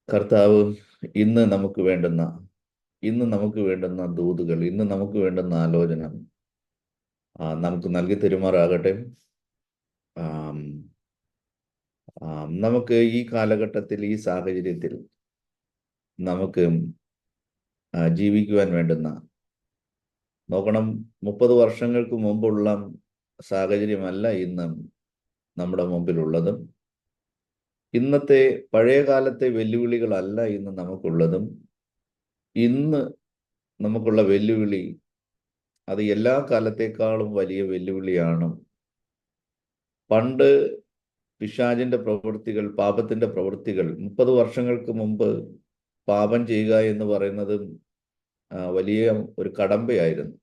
കർത്താവ് ഇന്ന് നമുക്ക് വേണ്ടുന്ന ഇന്ന് നമുക്ക് വേണ്ടുന്ന ദൂതുകൾ, ഇന്ന് നമുക്ക് വേണ്ടുന്ന ആലോചന നമുക്ക് നൽകി തരുമാറാകട്ടെ. ആം, നമുക്ക് ഈ കാലഘട്ടത്തിൽ, ഈ സാഹചര്യത്തിൽ നമുക്ക് ജീവിക്കുവാൻ വേണ്ടുന്ന, നോക്കണം, 30 വർഷങ്ങൾക്ക് മുമ്പുള്ള സാഹചര്യമല്ല ഇന്ന് നമ്മുടെ മുമ്പിലുള്ളതും. ഇന്നത്തെ പഴയ കാലത്തെ വെല്ലുവിളികളല്ല ഇന്ന് നമുക്കുള്ളതും. ഇന്ന് നമുക്കുള്ള വെല്ലുവിളി അത് എല്ലാ കാലത്തേക്കാളും വലിയ വെല്ലുവിളിയാണ്. പണ്ട് പിശാചിന്റെ പ്രവൃത്തികൾ, പാപത്തിന്റെ പ്രവൃത്തികൾ, 30 വർഷങ്ങൾക്ക് മുമ്പ് പാപം ചെയ്യുക എന്ന് പറയുന്നത് വലിയ ഒരു കടമ്പയായിരുന്നു.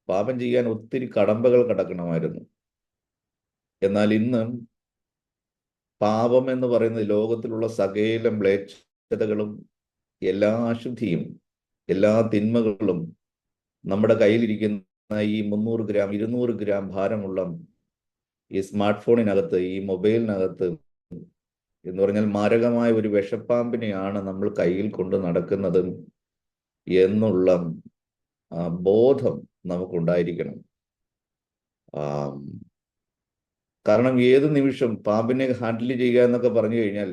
പാപം ചെയ്യാൻ ഒത്തിരി കടമ്പകൾ കടക്കണമായിരുന്നു. എന്നാൽ ഇന്ന് പാപം എന്ന് പറയുന്നത് ലോകത്തിലുള്ള സകല മ്ലേച്ഛതകളും, എല്ലാ അശുദ്ധിയും, എല്ലാ തിന്മകളും നമ്മുടെ കയ്യിലിരിക്കുന്ന ഈ 300 ഗ്രാം 200 ഗ്രാം ഭാരമുള്ള ഈ സ്മാർട്ട് ഫോണിനകത്ത്, ഈ മൊബൈലിനകത്ത് എന്ന് പറഞ്ഞാൽ മാരകമായ ഒരു വിഷപ്പാമ്പിനെയാണ് നമ്മൾ കയ്യിൽ കൊണ്ട് നടക്കുന്നത് എന്നുള്ള ബോധം നമുക്കുണ്ടായിരിക്കണം. കാരണം ഏത് നിമിഷം പാമ്പിനെ ഹാൻഡിൽ ചെയ്യുക എന്നൊക്കെ പറഞ്ഞു കഴിഞ്ഞാൽ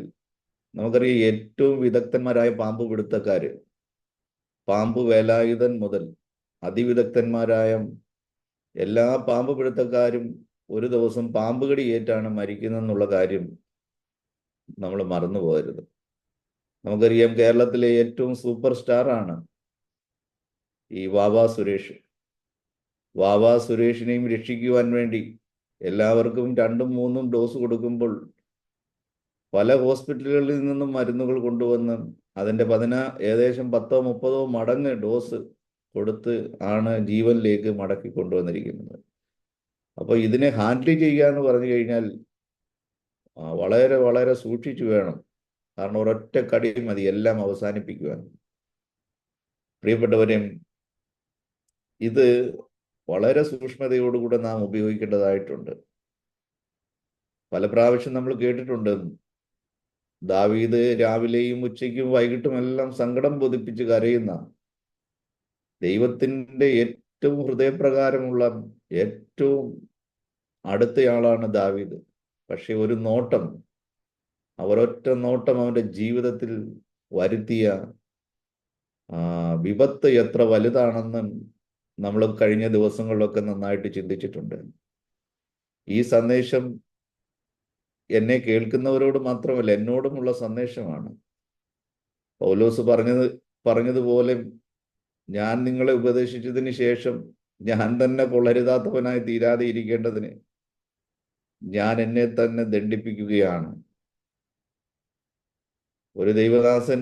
നമുക്കറിയാം, ഏറ്റവും വിദഗ്ധന്മാരായ പാമ്പ് പിടുത്തക്കാര്, പാമ്പ് വേലായുധൻ മുതൽ അതിവിദഗ്ധന്മാരായ എല്ലാ പാമ്പ് പിടുത്തക്കാരും ഒരു ദിവസം പാമ്പ് കടി ഏറ്റാണ് മരിക്കുന്നതെന്നുള്ള കാര്യം നമ്മൾ മറന്നു പോകരുത്. നമുക്കറിയാം, കേരളത്തിലെ ഏറ്റവും സൂപ്പർ സ്റ്റാറാണ് ഈ വാവാ സുരേഷ്. വാവാ സുരേഷിനെയും രക്ഷിക്കുവാൻ വേണ്ടി എല്ലാവർക്കും 2ഉം 3ഉം ഡോസ് കൊടുക്കുമ്പോൾ പല ഹോസ്പിറ്റലുകളിൽ നിന്നും മരുന്നുകൾ കൊണ്ടുവന്ന് അതിൻ്റെ ഏകദേശം 10-30 മടങ്ങ് ഡോസ് കൊടുത്ത് ആണ് ജീവനിലേക്ക് മടക്കി കൊണ്ടുവന്നിരിക്കുന്നത്. അപ്പോൾ ഇതിനെ ഹാൻഡിൽ ചെയ്യുക എന്ന് പറഞ്ഞു കഴിഞ്ഞാൽ വളരെ വളരെ സൂക്ഷിച്ചു വേണം. കാരണം ഒരൊറ്റ കടി മതി എല്ലാം അവസാനിപ്പിക്കുവാൻ. പ്രിയപ്പെട്ടവരെ, ഇത് വളരെ സൂക്ഷ്മതയോടുകൂടെ നാം ഉപയോഗിക്കേണ്ടതായിട്ടുണ്ട്. പല പ്രാവശ്യം നമ്മൾ കേട്ടിട്ടുണ്ട്, ദാവീദ് രാവിലെയും ഉച്ചയ്ക്കും വൈകിട്ടും എല്ലാം സങ്കടം ബോധിപ്പിച്ച് കരയുന്ന, ദൈവത്തിൻ്റെ ഏറ്റവും ഹൃദയപ്രകാരമുള്ള ഏറ്റവും അടുത്തയാളാണ് ദാവീദ്. പക്ഷെ ഒരു നോട്ടം, ഒരൊറ്റ നോട്ടം അവൻ്റെ ജീവിതത്തിൽ വരുത്തിയ വിപത്ത് എത്ര വലുതാണെന്ന് നമ്മൾ കഴിഞ്ഞ ദിവസങ്ങളിലൊക്കെ നന്നായിട്ട് ചിന്തിച്ചിട്ടുണ്ട്. ഈ സന്ദേശം എന്നെ കേൾക്കുന്നവരോട് മാത്രമല്ല, എന്നോടുമുള്ള സന്ദേശമാണ്. പൗലോസ് പറഞ്ഞതുപോലെ, ഞാൻ നിങ്ങളെ ഉപദേശിച്ചതിന് ശേഷം ഞാൻ തന്നെ കൊള്ളരുതാത്തവനായി തീരാതെ ഇരിക്കേണ്ടതിന് ഞാൻ എന്നെ തന്നെ ദണ്ഡിപ്പിക്കുകയാണ്. ഒരു ദൈവദാസൻ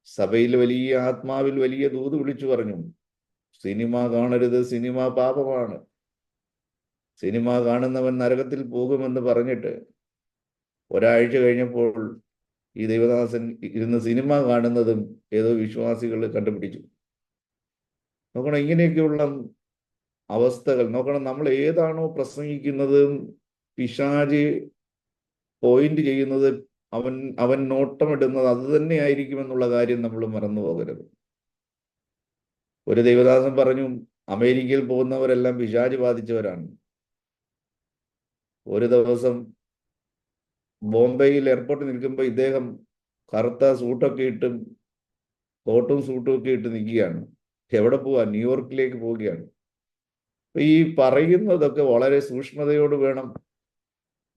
സഭയിൽ വലിയ ആത്മാവിൽ വലിയ ദൂത് വിളിച്ചു പറഞ്ഞു, സിനിമ കാണരുത്, സിനിമ പാപമാണ്, സിനിമ കാണുന്നവൻ നരകത്തിൽ പോകുമെന്ന് പറഞ്ഞിട്ട് ഒരാഴ്ച കഴിഞ്ഞപ്പോൾ ഈ ദൈവദാസൻ ഇരുന്ന് സിനിമ കാണുന്നതും ഏതോ വിശ്വാസികൾ കണ്ടുപിടിച്ചു. നോക്കണം, ഇങ്ങനെയൊക്കെയുള്ള അവസ്ഥകൾ നോക്കണം. നമ്മൾ ഏതാണോ പ്രസംഗിക്കുന്നത്, പിശാച് പോയിന്റ് ചെയ്യുന്നത്, അവൻ നോട്ടമിടുന്നത് അത് തന്നെ ആയിരിക്കുമെന്നുള്ള കാര്യം നമ്മൾ മറന്നു പോകരുത്. ഒരു ദൈവദാസൻ പറഞ്ഞു, അമേരിക്കയിൽ പോകുന്നവരെല്ലാം പിശാച് ബാധിച്ചവരാണ്. ഒരു ദിവസം ബോംബെയിൽ എയർപോർട്ടിൽ നിൽക്കുമ്പോൾ ഇദ്ദേഹം കറുത്ത സൂട്ടൊക്കെ ഇട്ടും കോട്ടും സൂട്ടും ഒക്കെ ഇട്ട് നിൽക്കുകയാണ്. എവിടെ പോവാ? ന്യൂയോർക്കിലേക്ക് പോവുകയാണ്. ഈ പറയുന്നതൊക്കെ വളരെ സൂക്ഷ്മതയോട് വേണം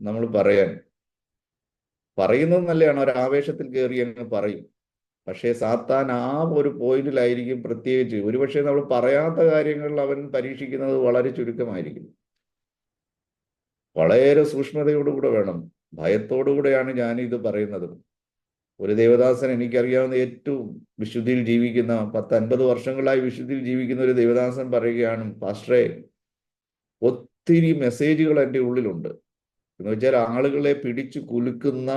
നമ്മൾ പറയാൻ. പറയുന്നത് നല്ലതാണ്, ഒരാവേശത്തിൽ കയറി അങ്ങ് പറയും. പക്ഷേ സാത്താൻ ആ ഒരു പോയിന്റിലായിരിക്കും. പ്രത്യേകിച്ച് ഒരുപക്ഷെ നമ്മൾ പറയാത്ത കാര്യങ്ങളിൽ അവൻ പരീക്ഷിക്കുന്നത് വളരെ ചുരുക്കമായിരിക്കും. വളരെ സൂക്ഷ്മതയോടുകൂടെ വേണം, ഭയത്തോടുകൂടെയാണ് ഞാൻ ഇത് പറയുന്നത്. ഒരു ദേവദാസൻ, എനിക്കറിയാവുന്ന ഏറ്റവും വിശുദ്ധിയിൽ ജീവിക്കുന്ന, 10-50 വർഷങ്ങളായി വിശുദ്ധിയിൽ ജീവിക്കുന്ന ഒരു ദേവദാസൻ പറയുകയാണ്, പാസ്റ്ററെ, ഒത്തിരി മെസ്സേജുകൾ എൻ്റെ ഉള്ളിലുണ്ട്. എന്ന് വെച്ചാൽ ആളുകളെ പിടിച്ചു കുലുക്കുന്ന,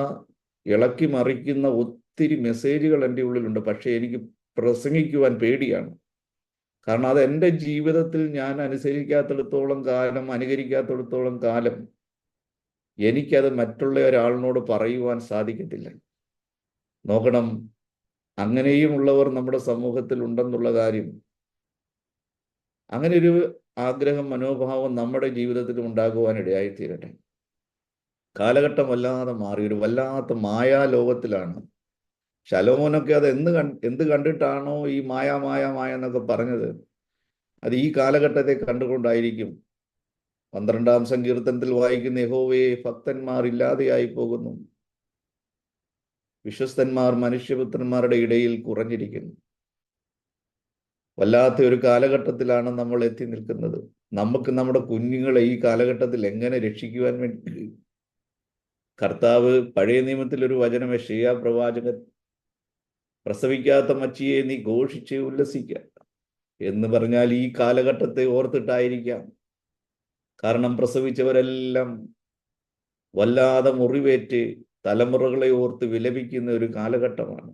ഇളക്കി മറിക്കുന്ന ഒത്തിരി മെസ്സേജുകൾ എൻ്റെ ഉള്ളിലുണ്ട്. പക്ഷെ എനിക്ക് പ്രസംഗിക്കുവാൻ പേടിയാണ്. കാരണം അത് എൻ്റെ ജീവിതത്തിൽ ഞാൻ അനുകരിക്കാത്തിടത്തോളം കാലം എനിക്കത് മറ്റുള്ള ഒരാളിനോട് പറയുവാൻ സാധിക്കത്തില്ല. നോക്കണം, അങ്ങനെയുമുള്ളവർ നമ്മുടെ സമൂഹത്തിൽ ഉണ്ടെന്നുള്ള കാര്യം. അങ്ങനെ ഒരു ആഗ്രഹം, മനോഭാവം നമ്മുടെ ജീവിതത്തിൽ ഉണ്ടാകുവാനിടയായി തീരട്ടെ. കാലഘട്ടം വല്ലാതെ മാറി, ഒരു വല്ലാത്ത മായാലോകത്തിലാണ്. ശലോമോനൊക്കെ അത് എന്ത് കണ്ടിട്ടാണോ ഈ മായ മായ മായ എന്നൊക്കെ പറഞ്ഞത്, അത് ഈ കാലഘട്ടത്തെ കണ്ടുകൊണ്ടായിരിക്കും. 12-ാം സങ്കീർത്തനത്തിൽ വായിക്കുന്ന, യഹോവയെ ഭക്തന്മാർ ഇല്ലാതെയായി പോകുന്നു, വിശ്വസ്തന്മാർ മനുഷ്യപുത്രന്മാരുടെ ഇടയിൽ കുറഞ്ഞിരിക്കുന്നു. വല്ലാത്ത ഒരു കാലഘട്ടത്തിലാണ് നമ്മൾ എത്തി നിൽക്കുന്നത്. നമുക്ക് നമ്മുടെ കുഞ്ഞുങ്ങളെ ഈ കാലഘട്ടത്തിൽ എങ്ങനെ രക്ഷിക്കുവാൻ വേണ്ടി കർത്താവ് പഴയ നിയമത്തിൽ ഒരു വചനം, യെശയ്യാ പ്രവാചകൻ, പ്രസവിക്കാത്ത മച്ചിയെ നീ ഘോഷിച്ച് ഉല്ലസിക്കുക എന്ന് പറഞ്ഞാൽ ഈ കാലഘട്ടത്തെ ഓർത്തിട്ടായിരിക്കാം. കാരണം പ്രസവിച്ചവരെല്ലാം വല്ലാതെ മുറിവേറ്റ് തലമുറകളെ ഓർത്ത് വിലപിക്കുന്ന ഒരു കാലഘട്ടമാണ്.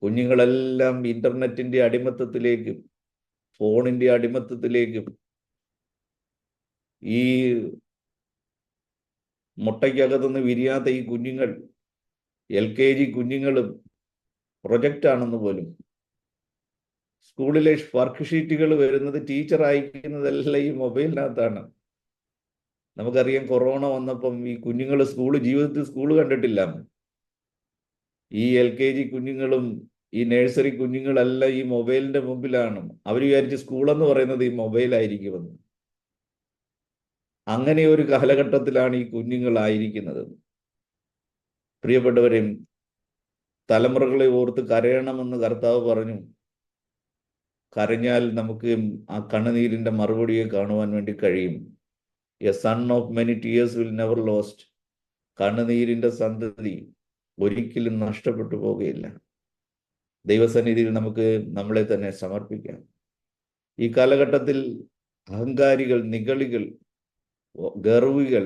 കുഞ്ഞുങ്ങളെല്ലാം ഇന്റർനെറ്റിന്റെ അടിമത്തത്തിലേക്കും ഫോണിന്റെ അടിമത്തത്തിലേക്കും, ഈ മുട്ടയ്ക്കകത്തുനിന്ന് വിരിയാത്ത ഈ കുഞ്ഞുങ്ങൾ, LKG കുഞ്ഞുങ്ങളും പ്രൊജക്റ്റാണെന്ന് പോലും. സ്കൂളിലെ വർക്ക് ഷീറ്റുകൾ വരുന്നത്, ടീച്ചർ അയക്കുന്നതെല്ലാം ഈ മൊബൈലിനകത്താണ്. നമുക്കറിയാം, കൊറോണ വന്നപ്പം ഈ കുഞ്ഞുങ്ങൾ ജീവിതത്തിൽ സ്കൂൾ കണ്ടിട്ടില്ല. ഈ LKG കുഞ്ഞുങ്ങളും ഈ നഴ്സറി കുഞ്ഞുങ്ങളെല്ലാം ഈ മൊബൈലിന്റെ മുമ്പിലാണ്. അവർ വിചാരിച്ച് സ്കൂളെന്ന് പറയുന്നത് ഈ മൊബൈലായിരിക്കുമെന്ന്. അങ്ങനെ ഒരു കാലഘട്ടത്തിലാണ് ഈ കുഞ്ഞുങ്ങളായിരിക്കുന്നത്. പ്രിയപ്പെട്ടവരെയും, തലമുറകളെ ഓർത്ത് കരയണമെന്ന് കർത്താവ് പറഞ്ഞു. കരഞ്ഞാൽ നമുക്ക് ആ കണ്ണുനീരിന്റെ മറുപടിയെ കാണുവാൻ വേണ്ടി കഴിയും. A son of many tears will never lost. കണ്ണുനീരിന്റെ സന്തതി ഒരിക്കലും നഷ്ടപ്പെട്ടു പോകുകയില്ല. ദൈവസന്നിധിയിൽ നമുക്ക് നമ്മളെ തന്നെ സമർപ്പിക്കാം. ഈ കാലഘട്ടത്തിൽ അഹങ്കാരികൾ, നിഗളികൾ, ഗർവികൾ,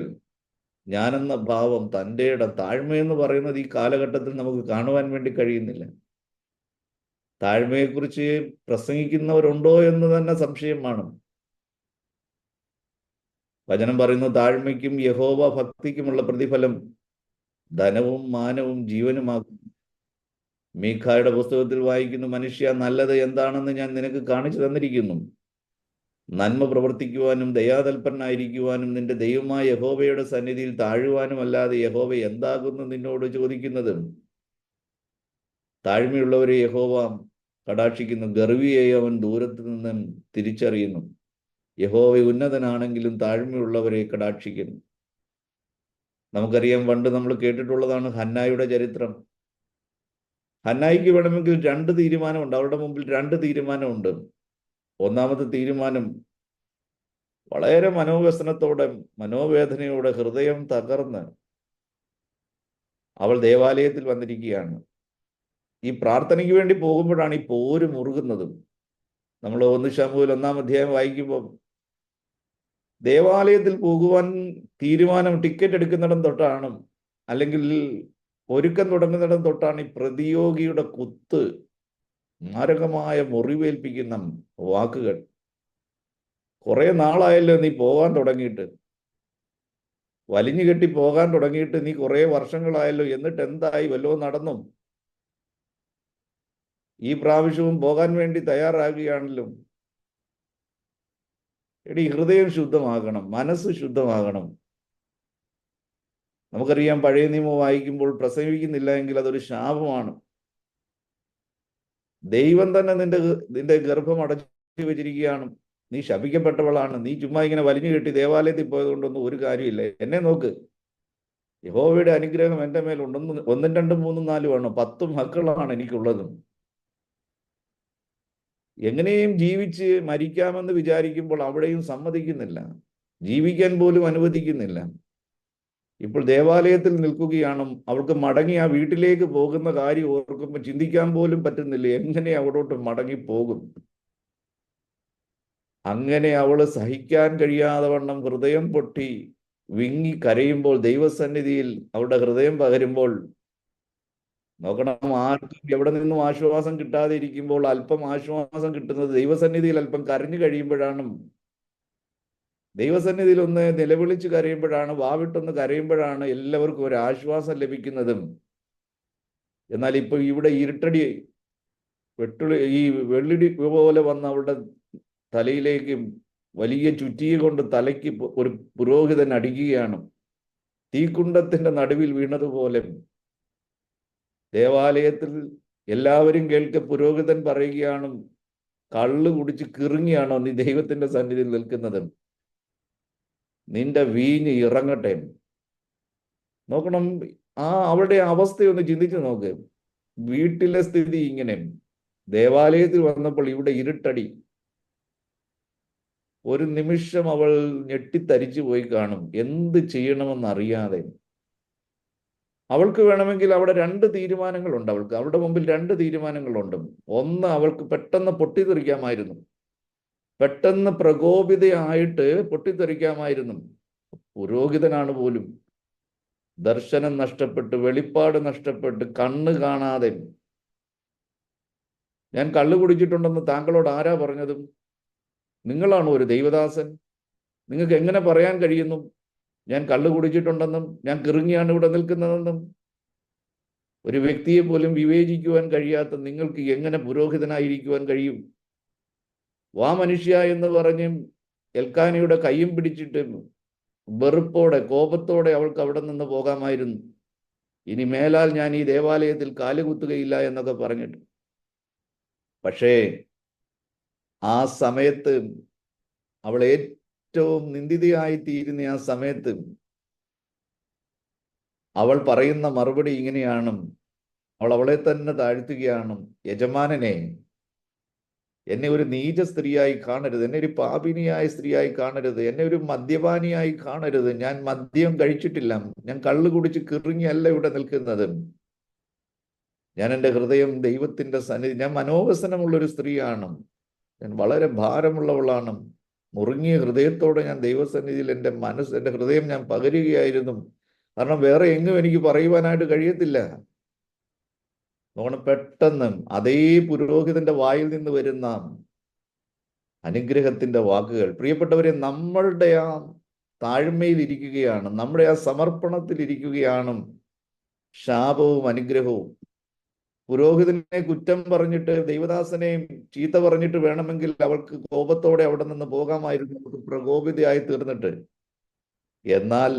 ഞാനെന്ന ഭാവം, തൻ്റെ താഴ്മയെന്ന് പറയുന്നത് ഈ കാലഘട്ടത്തിൽ നമുക്ക് കാണുവാൻ വേണ്ടി കഴിയുന്നില്ല. താഴ്മയെക്കുറിച്ച് പ്രസംഗിക്കുന്നവരുണ്ടോ എന്ന് തന്നെ സംശയമാണ്. വചനം പറയുന്നു, താഴ്മയ്ക്കും യഹോവ ഭക്തിക്കുമുള്ള പ്രതിഫലം ധനവും മാനവും ജീവനുമാകും. മീഖായുടെ പുസ്തകത്തിൽ വായിക്കുന്നു, മനുഷ്യ, നല്ലത് എന്താണെന്ന് ഞാൻ നിനക്ക് കാണിച്ചു തന്നിരിക്കുന്നു. നന്മ പ്രവർത്തിക്കുവാനും ദയാതൽപരനായിരിക്കുവാനും നിന്റെ ദൈവമായ യഹോവയുടെ സന്നിധിയിൽ താഴുവാനും അല്ലാതെ യഹോവ എന്താകുന്നു നിന്നോട് ചോദിക്കുന്നത്? താഴ്മയുള്ളവരെ യഹോവ കടാക്ഷിക്കുന്നു, ഗർവിയെ അവൻ ദൂരത്ത് നിന്നും തിരിച്ചറിയുന്നു. യഹോവ ഉന്നതനാണെങ്കിലും താഴ്മയുള്ളവരെ കടാക്ഷിക്കുന്നു. നമുക്കറിയാം, പണ്ട് നമ്മൾ കേട്ടിട്ടുള്ളതാണ് ഹന്നായുടെ ചരിത്രം. ഹന്നായിക്ക് വേണമെങ്കിൽ 2 തീരുമാനമുണ്ട്. അവരുടെ മുമ്പിൽ 2 തീരുമാനമുണ്ട്. ഒന്നാമത്തെ തീരുമാനം, വളരെ മനോവ്യസനത്തോടെ, മനോവേദനയോടെ, ഹൃദയം തകർന്ന് അവൾ ദേവാലയത്തിൽ വന്നിരിക്കുകയാണ്. ഈ പ്രാർത്ഥനയ്ക്ക് വേണ്ടി പോകുമ്പോഴാണ് ഈ പോര് മുറുകുന്നതും. നമ്മൾ 1 ശമൂവേൽ 1-ാം അധ്യായം വായിക്കുമ്പോൾ, ദേവാലയത്തിൽ പോകുവാൻ തീരുമാനം, ടിക്കറ്റ് എടുക്കുന്നിടം തൊട്ടാണ്, അല്ലെങ്കിൽ ഒരുക്കം തുടങ്ങുന്നിടം തൊട്ടാണ് ഈ പ്രതിയോഗിയുടെ കുത്ത്, മാരകമായ മുറിവേൽപ്പിക്കുന്ന വാക്കുകൾ. കുറെ നാളായല്ലോ നീ പോകാൻ തുടങ്ങിയിട്ട്, വലിഞ്ഞു കെട്ടി പോകാൻ തുടങ്ങിയിട്ട് നീ കുറെ വർഷങ്ങളായല്ലോ, എന്നിട്ട് എന്തായി, വല്ലോ നടന്നു? ഈ പ്രാവശ്യവും പോകാൻ വേണ്ടി തയ്യാറാകുകയാണല്ലോ. എടി, ഹൃദയം ശുദ്ധമാകണം, മനസ്സ് ശുദ്ധമാകണം. നമുക്കറിയാം, പഴയ നിയമം വായിക്കുമ്പോൾ പ്രസവിക്കുന്നില്ല എങ്കിൽ അതൊരു ശാപമാണ്. ദൈവം തന്നെ നിന്റെ ഗർഭം അടച്ചു വെച്ചിരിക്കുകയാണ്. നീ ശപിക്കപ്പെട്ടവളാണ്. നീ ചുമ്മാ ഇങ്ങനെ വലിഞ്ഞു കെട്ടി ദേവാലയത്തിൽ പോയത് കൊണ്ടൊന്നും ഒരു കാര്യമില്ല. എന്നെ നോക്ക്, യഹോവയുടെ അനുഗ്രഹം എൻ്റെ മേലുണ്ടെന്ന് 1, 2, 3, 4 ആണ്. 10 മക്കളാണ് എനിക്കുള്ളത്. എങ്ങനെയും ജീവിച്ച് മരിക്കാമെന്ന് വിചാരിക്കുമ്പോൾ അവിടെയും സമ്മതിക്കുന്നില്ല, ജീവിക്കാൻ പോലും അനുവദിക്കുന്നില്ല. ഇപ്പോൾ ദേവാലയത്തിൽ നിൽക്കുകയാണ്. അവൾക്ക് മടങ്ങി ആ വീട്ടിലേക്ക് പോകുന്ന കാര്യം ഓർക്കുമ്പോൾ ചിന്തിക്കാൻ പോലും പറ്റുന്നില്ല, എങ്ങനെ അവിടോട്ട് മടങ്ങി പോകും. അങ്ങനെ അവള് സഹിക്കാൻ കഴിയാതെ വണ്ണം ഹൃദയം പൊട്ടി വിങ്ങി കരയുമ്പോൾ, ദൈവസന്നിധിയിൽ അവളുടെ ഹൃദയം പകരുമ്പോൾ, നോക്കണം, ആർക്കും എവിടെ നിന്നും ആശ്വാസം കിട്ടാതെ ഇരിക്കുമ്പോൾ അല്പം ആശ്വാസം കിട്ടുന്നത് ദൈവസന്നിധിയിൽ അല്പം കരഞ്ഞു കഴിയുമ്പോഴാണ്. ദൈവസന്നിധിയിൽ ഒന്ന് നിലവിളിച്ച് കരയുമ്പോഴാണ്, വാവിട്ടൊന്ന് കരയുമ്പോഴാണ് എല്ലാവർക്കും ഒരു ആശ്വാസം ലഭിക്കുന്നതും. എന്നാൽ ഇപ്പൊ ഇവിടെ ഇരുട്ടടി ഈ വെള്ളിടി പോലെ വന്ന് അവളുടെ തലയിലേക്ക് വലിയ ചുറ്റിക കൊണ്ട് തലയ്ക്ക് ഒരു പുരോഹിതൻ അടിക്കുകയാണ്. തീക്കുണ്ടത്തിന്റെ നടുവിൽ വീണതുപോലെ ദേവാലയത്തിൽ എല്ലാവരും കേൾക്കെ പുരോഹിതൻ പറയുകയാണ്, കള്ള് കുടിച്ച് കിറുങ്ങിയാണോ നീ ദൈവത്തിന്റെ സന്നിധിയിൽ നിൽക്കുന്നത്? നിന്റെ വീഞ്ഞ് ഇറങ്ങട്ടെ. നോക്കണം, അവളുടെ അവസ്ഥയൊന്ന് ചിന്തിച്ചു നോക്ക്. വീട്ടിലെ സ്ഥിതി ഇങ്ങനെ, ദേവാലയത്തിൽ വന്നപ്പോൾ ഇവിടെ ഇരുട്ടടി. ഒരു നിമിഷം അവൾ ഞെട്ടിത്തരിച്ചു പോയി കാണും, എന്ത് ചെയ്യണമെന്നറിയാതെ. അവൾക്ക് വേണമെങ്കിൽ അവിടെ രണ്ട് തീരുമാനങ്ങളുണ്ട്. അവളുടെ മുമ്പിൽ രണ്ട് തീരുമാനങ്ങളുണ്ട്. ഒന്ന്, അവൾക്ക് പെട്ടെന്ന് പൊട്ടിത്തെറിക്കാമായിരുന്നു, പെട്ടെന്ന് പ്രകോപിതയായിട്ട് പൊട്ടിത്തെറിക്കാമായിരുന്നു. പുരോഹിതനാണ് പോലും. ദർശനം നഷ്ടപ്പെട്ട്, വെളിപ്പാട് നഷ്ടപ്പെട്ട്, കണ്ണ് കാണാതെ. ഞാൻ കള്ളു കുടിച്ചിട്ടുണ്ടെന്ന് താങ്കളോട് ആരാ പറഞ്ഞതും? നിങ്ങളാണോ ഒരു ദൈവദാസൻ? നിങ്ങൾക്ക് എങ്ങനെ പറയാൻ കഴിയുന്നു ഞാൻ കള്ളു കുടിച്ചിട്ടുണ്ടെന്നും ഞാൻ കിറുങ്ങിയാണ് ഇവിടെ നിൽക്കുന്നതെന്നും? ഒരു വ്യക്തിയെ പോലും വിവേചിക്കുവാൻ കഴിയാത്ത നിങ്ങൾക്ക് എങ്ങനെ പുരോഹിതനായിരിക്കുവാൻ കഴിയും? വാ മനുഷ്യ എന്ന് പറഞ്ഞ് എൽക്കാനയുടെ കയ്യും പിടിച്ചിട്ട് വെറുപ്പോടെ, കോപത്തോടെ അവൾക്ക് അവിടെ നിന്ന് പോകാമായിരുന്നു. ഇനി മേലാൽ ഞാൻ ഈ ദേവാലയത്തിൽ കാലുകുത്തുകയില്ല എന്നൊക്കെ പറഞ്ഞിട്ട്. പക്ഷേ ആ സമയത്ത്, അവൾ ഏറ്റവും നിന്ദിതയായി തീരുന്ന ആ സമയത്ത്, അവൾ പറയുന്ന മറുപടി ഇങ്ങനെയാണ്. അവളെ തന്നെ താഴ്ത്തുകയാണ്. യജമാനനെ, എന്നെ ഒരു നീച സ്ത്രീയായി കാണരുത്, എന്നെ ഒരു പാപിനിയായ സ്ത്രീയായി കാണരുത്, എന്നെ ഒരു മദ്യപാനിയായി കാണരുത്. ഞാൻ മദ്യം കഴിച്ചിട്ടില്ല, ഞാൻ കള്ളു കുടിച്ച് കിറുങ്ങിയല്ല ഇവിടെ നിൽക്കുന്നത്. ഞാൻ എൻ്റെ ഹൃദയം ദൈവത്തിന്റെ സന്നിധി, ഞാൻ മനോവസനമുള്ളൊരു സ്ത്രീയാണ്, ഞാൻ വളരെ ഭാരമുള്ളവളാണ്. മുറുങ്ങിയ ഹൃദയത്തോടെ ഞാൻ ദൈവസന്നിധിയിൽ എൻ്റെ ഹൃദയം ഞാൻ പകരുകയായിരുന്നു. കാരണം വേറെ എങ്ങും എനിക്ക് പറയുവാനായിട്ട് കഴിയത്തില്ല. നോക്കണം, പെട്ടെന്ന് അതേ പുരോഹിതന്റെ വായിൽ നിന്ന് വരുന്ന അനുഗ്രഹത്തിന്റെ വാക്കുകൾ. പ്രിയപ്പെട്ടവരെ, നമ്മളുടെ ആ താഴ്മയിൽ ഇരിക്കുകയാണ്, നമ്മുടെ ആ സമർപ്പണത്തിൽ ഇരിക്കുകയാണ് ശാപവും അനുഗ്രഹവും. പുരോഹിതനെ കുറ്റം പറഞ്ഞിട്ട്, ദൈവദാസനെ ചീത്ത പറഞ്ഞിട്ട് വേണമെങ്കിൽ അവൾക്ക് കോപത്തോടെ അവിടെ നിന്ന് പോകാമായിരുന്നു, പ്രകോപിതയായി തീർന്നിട്ട്. എന്നാൽ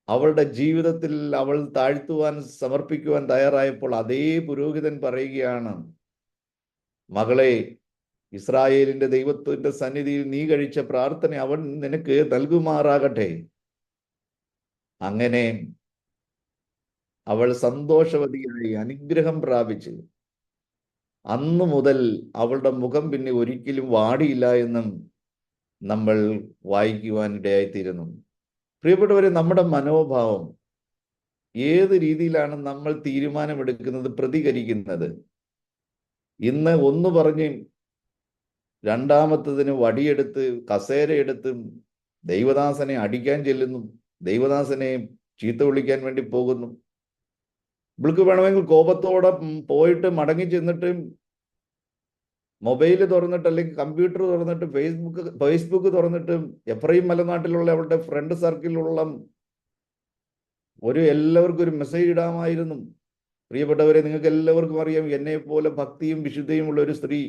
അവളുടെ ജീവിതത്തിൽ അവൾ താഴ്ത്തുവാൻ, സമർപ്പിക്കുവാൻ തയ്യാറായപ്പോൾ അതേ പുരോഹിതൻ പറയുകയാണ്, മകളെ, ഇസ്രായേലിന്റെ ദൈവത്തിന്റെ സന്നിധിയിൽ നീ കഴിച്ച പ്രാർത്ഥന അവൻ നിനക്ക് നൽകുമാറാകട്ടെ. അങ്ങനെ അവൾ സന്തോഷവതിയായി അനുഗ്രഹം പ്രാപിച്ച് അന്നു മുതൽ അവളുടെ മുഖം പിന്നെ ഒരിക്കലും വാടിയില്ല എന്നും നമ്മൾ വായിക്കുവാൻ ഇടയായിത്തീരുന്നു. പ്രിയപ്പെട്ടവരെ, നമ്മുടെ മനോഭാവം, ഏത് രീതിയിലാണ് നമ്മൾ തീരുമാനമെടുക്കുന്നത്, പ്രതികരിക്കുന്നത്? ഇന്ന് ഒന്ന് പറഞ്ഞ് രണ്ടാമത്തതിന് വടിയെടുത്ത്, കസേരയെടുത്ത് ദൈവദാസനെ അടിക്കാൻ ചെല്ലുന്നു, ദൈവദാസനെ ചീത്ത വിളിക്കാൻ വേണ്ടി പോകുന്നു. ഇവൾക്ക് വേണമെങ്കിൽ കോപത്തോടെ പോയിട്ട് മടങ്ങി ചെന്നിട്ട് മൊബൈൽ തുറന്നിട്ട്, അല്ലെങ്കിൽ കമ്പ്യൂട്ടർ തുറന്നിട്ട്, ഫേസ്ബുക്ക് തുറന്നിട്ട് എഫ്രൈം മലനാട്ടിലുള്ള അവളുടെ ഫ്രണ്ട് സർക്കിളിലുള്ള എല്ലാവർക്കും ഒരു മെസ്സേജ് ഇടാമായിരുന്നു. പ്രിയപ്പെട്ടവരെ, നിങ്ങൾക്ക് എല്ലാവർക്കും അറിയാം, എന്നെ പോലെ ഭക്തിയും വിശുദ്ധിയും ഉള്ള ഒരു സ്ത്രീ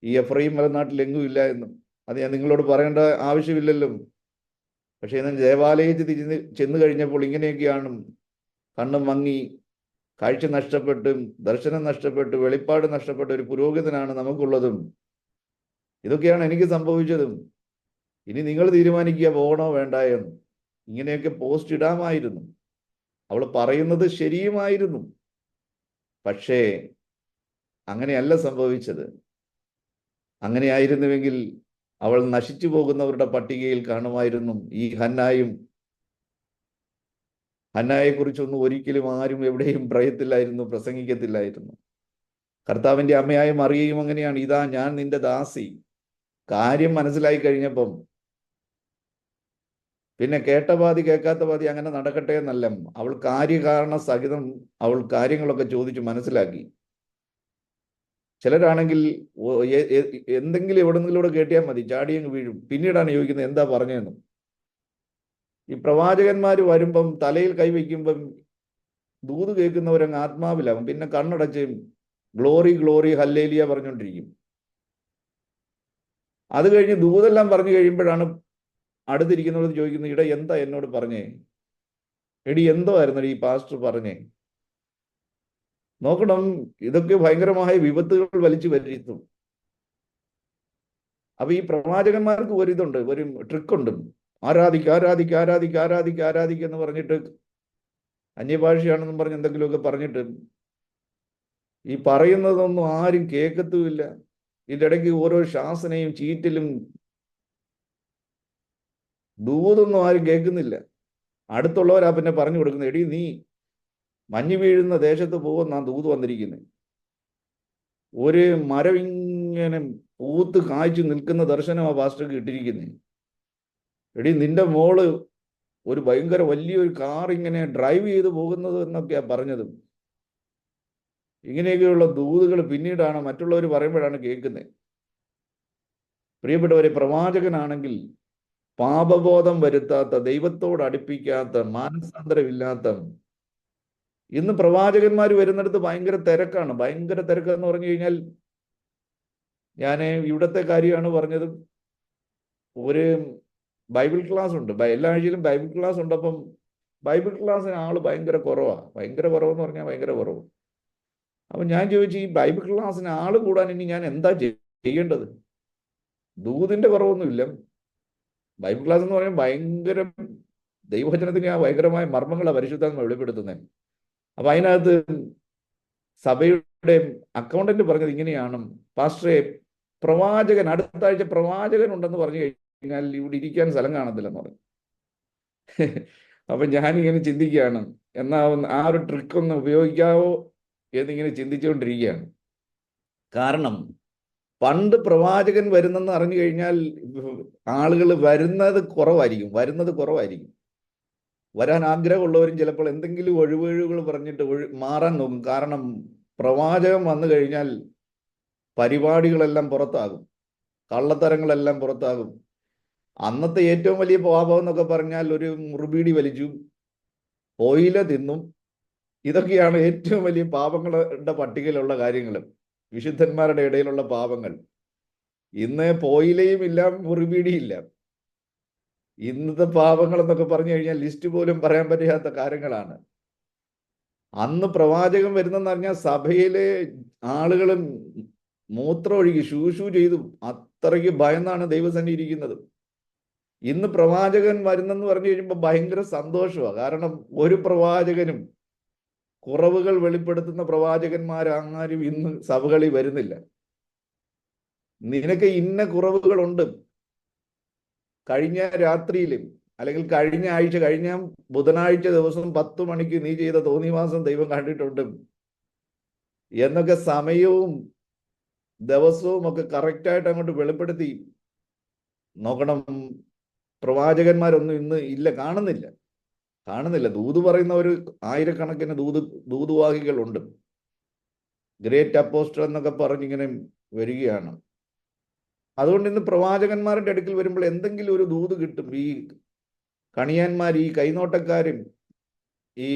ഈ എഫ്രൈം മലനാട്ടിൽ എങ്ങും ഇല്ല എന്നും. അത് ഞാൻ നിങ്ങളോട് പറയേണ്ട ആവശ്യമില്ലല്ലോ. പക്ഷെ എന്നാൽ ദേവാലയത്തിൽ ചെന്ന് കഴിഞ്ഞപ്പോൾ ഇങ്ങനെയൊക്കെയാണ്. കണ്ണും മങ്ങി, കാഴ്ച നഷ്ടപ്പെട്ട്, ദർശനം നഷ്ടപ്പെട്ട്, വെളിപ്പാട് നഷ്ടപ്പെട്ട ഒരു പുരോഹിതനാണ് നമുക്കുള്ളതും. ഇതൊക്കെയാണ് എനിക്ക് സംഭവിച്ചതും. ഇനി നിങ്ങൾ തീരുമാനിക്കുക, പോകണോ വേണ്ട എന്ന്. ഇങ്ങനെയൊക്കെ പോസ്റ്റ് ഇടാമായിരുന്നു. അവൾ പറയുന്നത് ശരിയുമായിരുന്നു. പക്ഷേ അങ്ങനെയല്ല സംഭവിച്ചത്. അങ്ങനെയായിരുന്നുവെങ്കിൽ അവൾ നശിച്ചു പോകുന്നവരുടെ പട്ടികയിൽ കാണുമായിരുന്നു. ഈ ഹന്നായെ കുറിച്ചൊന്നും ഒരിക്കലും ആരും എവിടെയും പറയത്തില്ലായിരുന്നു, പ്രസംഗിക്കത്തില്ലായിരുന്നു. കർത്താവിന്റെ അമ്മയായ മറിയയും അങ്ങനെയാണ്. ഇതാ ഞാൻ നിന്റെ ദാസി. കാര്യം മനസ്സിലായി കഴിഞ്ഞപ്പം പിന്നെ കേട്ട പാതി കേൾക്കാത്ത പാതി അങ്ങനെ നടക്കട്ടെ എന്നല്ല, അവൾ കാര്യകാരണ സഹിതം അവൾ കാര്യങ്ങളൊക്കെ ചോദിച്ചു മനസ്സിലാക്കി. ചിലരാണെങ്കിൽ എന്തെങ്കിലും എവിടെന്നെങ്കിലൂടെ കേട്ടിയാൽ മതി, ചാടിയങ്ങ് വീഴും. പിന്നീടാണ് ചോദിക്കുന്നത് എന്താ പറഞ്ഞതെന്നും. ഈ പ്രവാചകന്മാർ വരുമ്പം തലയിൽ കൈവയ്ക്കുമ്പം ദൂത് കേൾക്കുന്നവരങ്ങ് ആത്മാവിലാവും. പിന്നെ കണ്ണടച്ച് ഗ്ലോറി ഗ്ലോറി ഹല്ലേലിയ പറഞ്ഞുകൊണ്ടിരിക്കും. അത് കഴിഞ്ഞ് ദൂതെല്ലാം പറഞ്ഞു കഴിയുമ്പോഴാണ് അടുത്തിരിക്കുന്നവർ ചോദിക്കുന്നത്, ഇട എന്താ എന്നോട് പറഞ്ഞേ, എടി എന്തോ ആയിരുന്നു ഈ പാസ്റ്റർ പറഞ്ഞേ. നോക്കണം, ഇതൊക്കെ ഭയങ്കരമായ വിപത്തുകൾ വലിച്ചു വരുത്തും. അപ്പൊ ഈ പ്രവാചകന്മാർക്ക് ഒരിതുണ്ട്, ഒരു ട്രിക്കുണ്ട്. ആരാധിക്ക ആരാധിക്ക ആരാധിക്ക ആരാധിക്ക ആരാധിക്ക എന്ന് പറഞ്ഞിട്ട്, അന്യഭാഷയാണെന്നും പറഞ്ഞ് എന്തെങ്കിലുമൊക്കെ പറഞ്ഞിട്ട് ഈ പറയുന്നതൊന്നും ആരും കേൾക്കത്തുമില്ല. ഇതിൻ്റെ ഇടയ്ക്ക് ഓരോ ശാസനയും ചീറ്റലും ദൂതൊന്നും ആരും കേൾക്കുന്നില്ല. അടുത്തുള്ളവരാ പിന്നെ പറഞ്ഞു കൊടുക്കുന്നത്, എടി നീ മഞ്ഞ് വീഴുന്ന ദേശത്ത് പോകുന്ന ദൂത് വന്നിരിക്കുന്നത്. ഒരു മരം ഇങ്ങനെ പൂത്ത് കായ്ച്ചു നിൽക്കുന്ന ദർശനമാണ് പാസ്റ്റർക്ക് കിട്ടിയിരിക്കുന്നത്. എടി നിന്റെ മോള് ഒരു ഭയങ്കര വലിയൊരു കാർ ഇങ്ങനെ ഡ്രൈവ് ചെയ്ത് പോകുന്നത് എന്നൊക്കെയാ പറഞ്ഞത്. ഇങ്ങനെയൊക്കെയുള്ള ദൂതുകൾ പിന്നീടാണ് മറ്റുള്ളവർ പറയുമ്പോഴാണ് കേൾക്കുന്നത്. പ്രിയപ്പെട്ടവരെ, പ്രവാചകനാണെങ്കിൽ പാപബോധം വരുത്താത്ത, ദൈവത്തോട് അടുപ്പിക്കാത്ത, മാനസാന്തരമില്ലാത്ത, ഇന്ന് പ്രവാചകന്മാർ വരുന്നിടത്ത് ഭയങ്കര തിരക്കാണ്. ഭയങ്കര തിരക്കെന്ന് പറഞ്ഞു കഴിഞ്ഞാൽ, ഞാൻ ഇവിടുത്തെ കാര്യമാണ് പറഞ്ഞത്. ഒരു ബൈബിൾ ക്ലാസ് ഉണ്ട്, എല്ലാ ആഴ്ചയിലും ബൈബിൾ ക്ലാസ് ഉണ്ട്. അപ്പം ബൈബിൾ ക്ലാസ്സിന് ആള് ഭയങ്കര കുറവാണ്. ഭയങ്കര കുറവെന്ന് പറഞ്ഞാൽ ഭയങ്കര കുറവ്. അപ്പം ഞാൻ ചോദിച്ചു, ഈ ബൈബിൾ ക്ലാസ്സിന് ആള് കൂടാൻ ഇനി ഞാൻ എന്താ ചെയ്യേണ്ടത്? ദൂതിന്റെ കുറവൊന്നുമില്ല. ബൈബിൾ ക്ലാസ് എന്ന് പറഞ്ഞാൽ ഭയങ്കര ദൈവവചനത്തിന് ആ ഭയങ്കരമായ മർമ്മങ്ങളാണ് പരിശുദ്ധാത്മ വെളിപ്പെടുത്തുന്നത്. അപ്പൊ അതിനകത്ത് സഭയുടെ അക്കൗണ്ടന്റ് പറഞ്ഞത് ഇങ്ങനെയാണ്, പാസ്റ്ററെ, പ്രവാചകൻ അടുത്ത ആഴ്ച പ്രവാചകൻ ഉണ്ടെന്ന് പറഞ്ഞു കഴിഞ്ഞാൽ ഇവിടെ ഇരിക്കാൻ സ്ഥലം കാണത്തില്ലെന്ന് പറഞ്ഞു. അപ്പൊ ഞാനിങ്ങനെ ചിന്തിക്കുകയാണ്, എന്നാ ആ ഒരു ട്രിക്ക് ഒന്ന് ഉപയോഗിക്കാവോ എന്നിങ്ങനെ ചിന്തിച്ചുകൊണ്ടിരിക്കുകയാണ്. കാരണം പണ്ട് പ്രവാചകൻ വരുന്നെന്ന് അറിഞ്ഞു കഴിഞ്ഞാൽ ആളുകൾ വരുന്നത് കുറവായിരിക്കും. വരാൻ ആഗ്രഹമുള്ളവരും ചിലപ്പോൾ എന്തെങ്കിലും ഒഴിവുകൾ പറഞ്ഞിട്ട് മാറാൻ നോക്കും. കാരണം പ്രവാചകൻ വന്നു കഴിഞ്ഞാൽ പരിപാടികളെല്ലാം പുറത്താകും, കള്ളത്തരങ്ങളെല്ലാം പുറത്താകും. അന്നത്തെ ഏറ്റവും വലിയ പാപം എന്നൊക്കെ പറഞ്ഞാൽ ഒരു മുറുബീടി വലിച്ചു, ഓയില തിന്നും. ഇതൊക്കെയാണ് ഏറ്റവും വലിയ പാപങ്ങളുടെ പട്ടികയിലുള്ള കാര്യങ്ങൾ, വിശുദ്ധന്മാരുടെ ഇടയിലുള്ള പാപങ്ങൾ. ഇന്ന് പോയിലയും ഇല്ല, മുറുബീടിയില്ല. ഇന്നത്തെ പാപങ്ങൾ എന്നൊക്കെ പറഞ്ഞു കഴിഞ്ഞാൽ ലിസ്റ്റ് പോലും പറയാൻ പറ്റാത്ത കാര്യങ്ങളാണ്. അന്ന് പ്രവാചകൻ വരുന്നെന്ന് പറഞ്ഞാൽ സഭയിലെ ആളുകളും മൂത്രം ഒഴുകി ശൂശു ചെയ്തു, അത്രയ്ക്ക് ഭയന്നാണ് ദൈവസന്നിധി ഇരിക്കുന്നത്. ഇന്ന് പ്രവാചകൻ വരുന്നെന്ന് പറഞ്ഞു കഴിയുമ്പോൾ ഭയങ്കര സന്തോഷമാണ്. കാരണം ഒരു പ്രവാചകനും കുറവുകൾ വെളിപ്പെടുത്തുന്ന പ്രവാചകന്മാരാരും ഇന്ന് സഭകളിൽ വരുന്നില്ല. നിനക്ക് ഇന്ന കുറവുകളുണ്ട്, കഴിഞ്ഞ രാത്രിയിലും അല്ലെങ്കിൽ കഴിഞ്ഞ ആഴ്ച, കഴിഞ്ഞ ബുധനാഴ്ച ദിവസം 10 മണിക്ക് നീ ചെയ്ത തോന്നിവാസം ദൈവം കണ്ടിട്ടുണ്ട് എന്നൊക്കെ സമയവും ദിവസവും ഒക്കെ കറക്റ്റായിട്ട് അങ്ങോട്ട് വെളിപ്പെടുത്തി നോക്കണം. പ്രവാചകന്മാരൊന്നും ഇന്ന് ഇല്ല, കാണുന്നില്ല. ദൂത് പറയുന്ന ഒരു ആയിരക്കണക്കിന് ദൂതുവാഹികളുണ്ട്. ഗ്രേറ്റ് അപ്പോസ്റ്റൽ എന്നൊക്കെ പറഞ്ഞിങ്ങനെ വരികയാണ്. അതുകൊണ്ട് ഇന്ന് പ്രവാചകന്മാരുടെ അടുക്കൽ വരുമ്പോൾ എന്തെങ്കിലും ഒരു ദൂത് കിട്ടും. ഈ കണിയാന്മാർ, ഈ കൈനോട്ടക്കാരും, ഈ